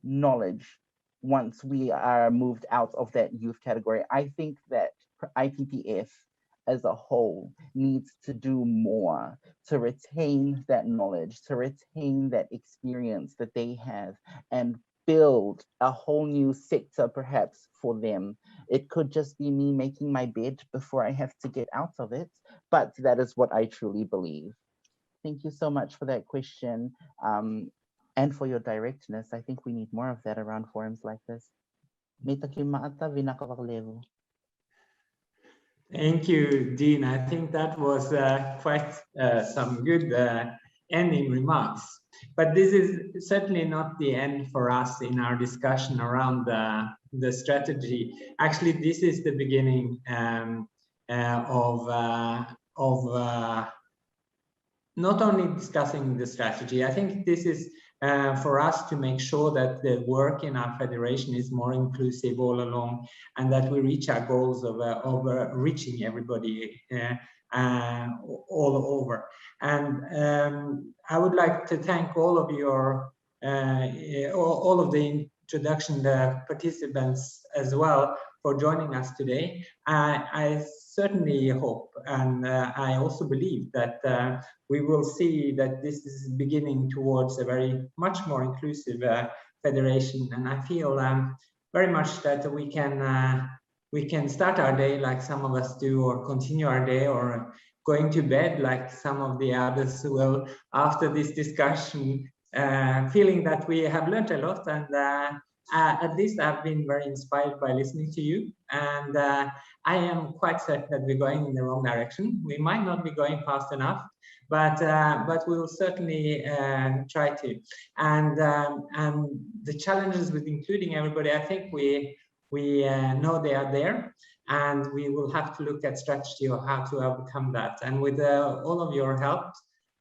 knowledge once we are moved out of that youth category. I think that IPPF as a whole needs to do more to retain that knowledge, to retain that experience that they have, and build a whole new sector perhaps for them. It could just be me making my bed before I have to get out of it, but that is what I truly believe. Thank you so much for that question, and for your directness. I think we need more of that around forums like this. Thank you, Dean. I think that was quite some good ending remarks. But this is certainly not the end for us in our discussion around the strategy. Actually, this is the beginning of not only discussing the strategy. I think this is for us to make sure that the work in our federation is more inclusive all along, and that we reach our goals of reaching everybody all over. And I would like to thank all of your all of the introduction participants as well for joining us today. I certainly hope, and I also believe that we will see that this is beginning towards a very much more inclusive federation. And I feel very much that we can start our day like some of us do, or continue our day, or going to bed like some of the others will after this discussion, feeling that we have learned a lot. And at least I've been very inspired by listening to you, and I am quite certain that we're going in the wrong direction. We might not be going fast enough, but we will certainly try to. And the challenges with including everybody, I think we know they are there, and we will have to look at strategy of how to overcome that. And with all of your help,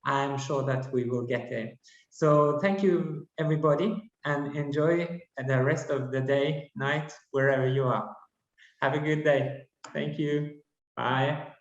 I'm sure that we will get there. So thank you, everybody, and enjoy the rest of the day, night, wherever you are. Have a good day. Thank you. Bye.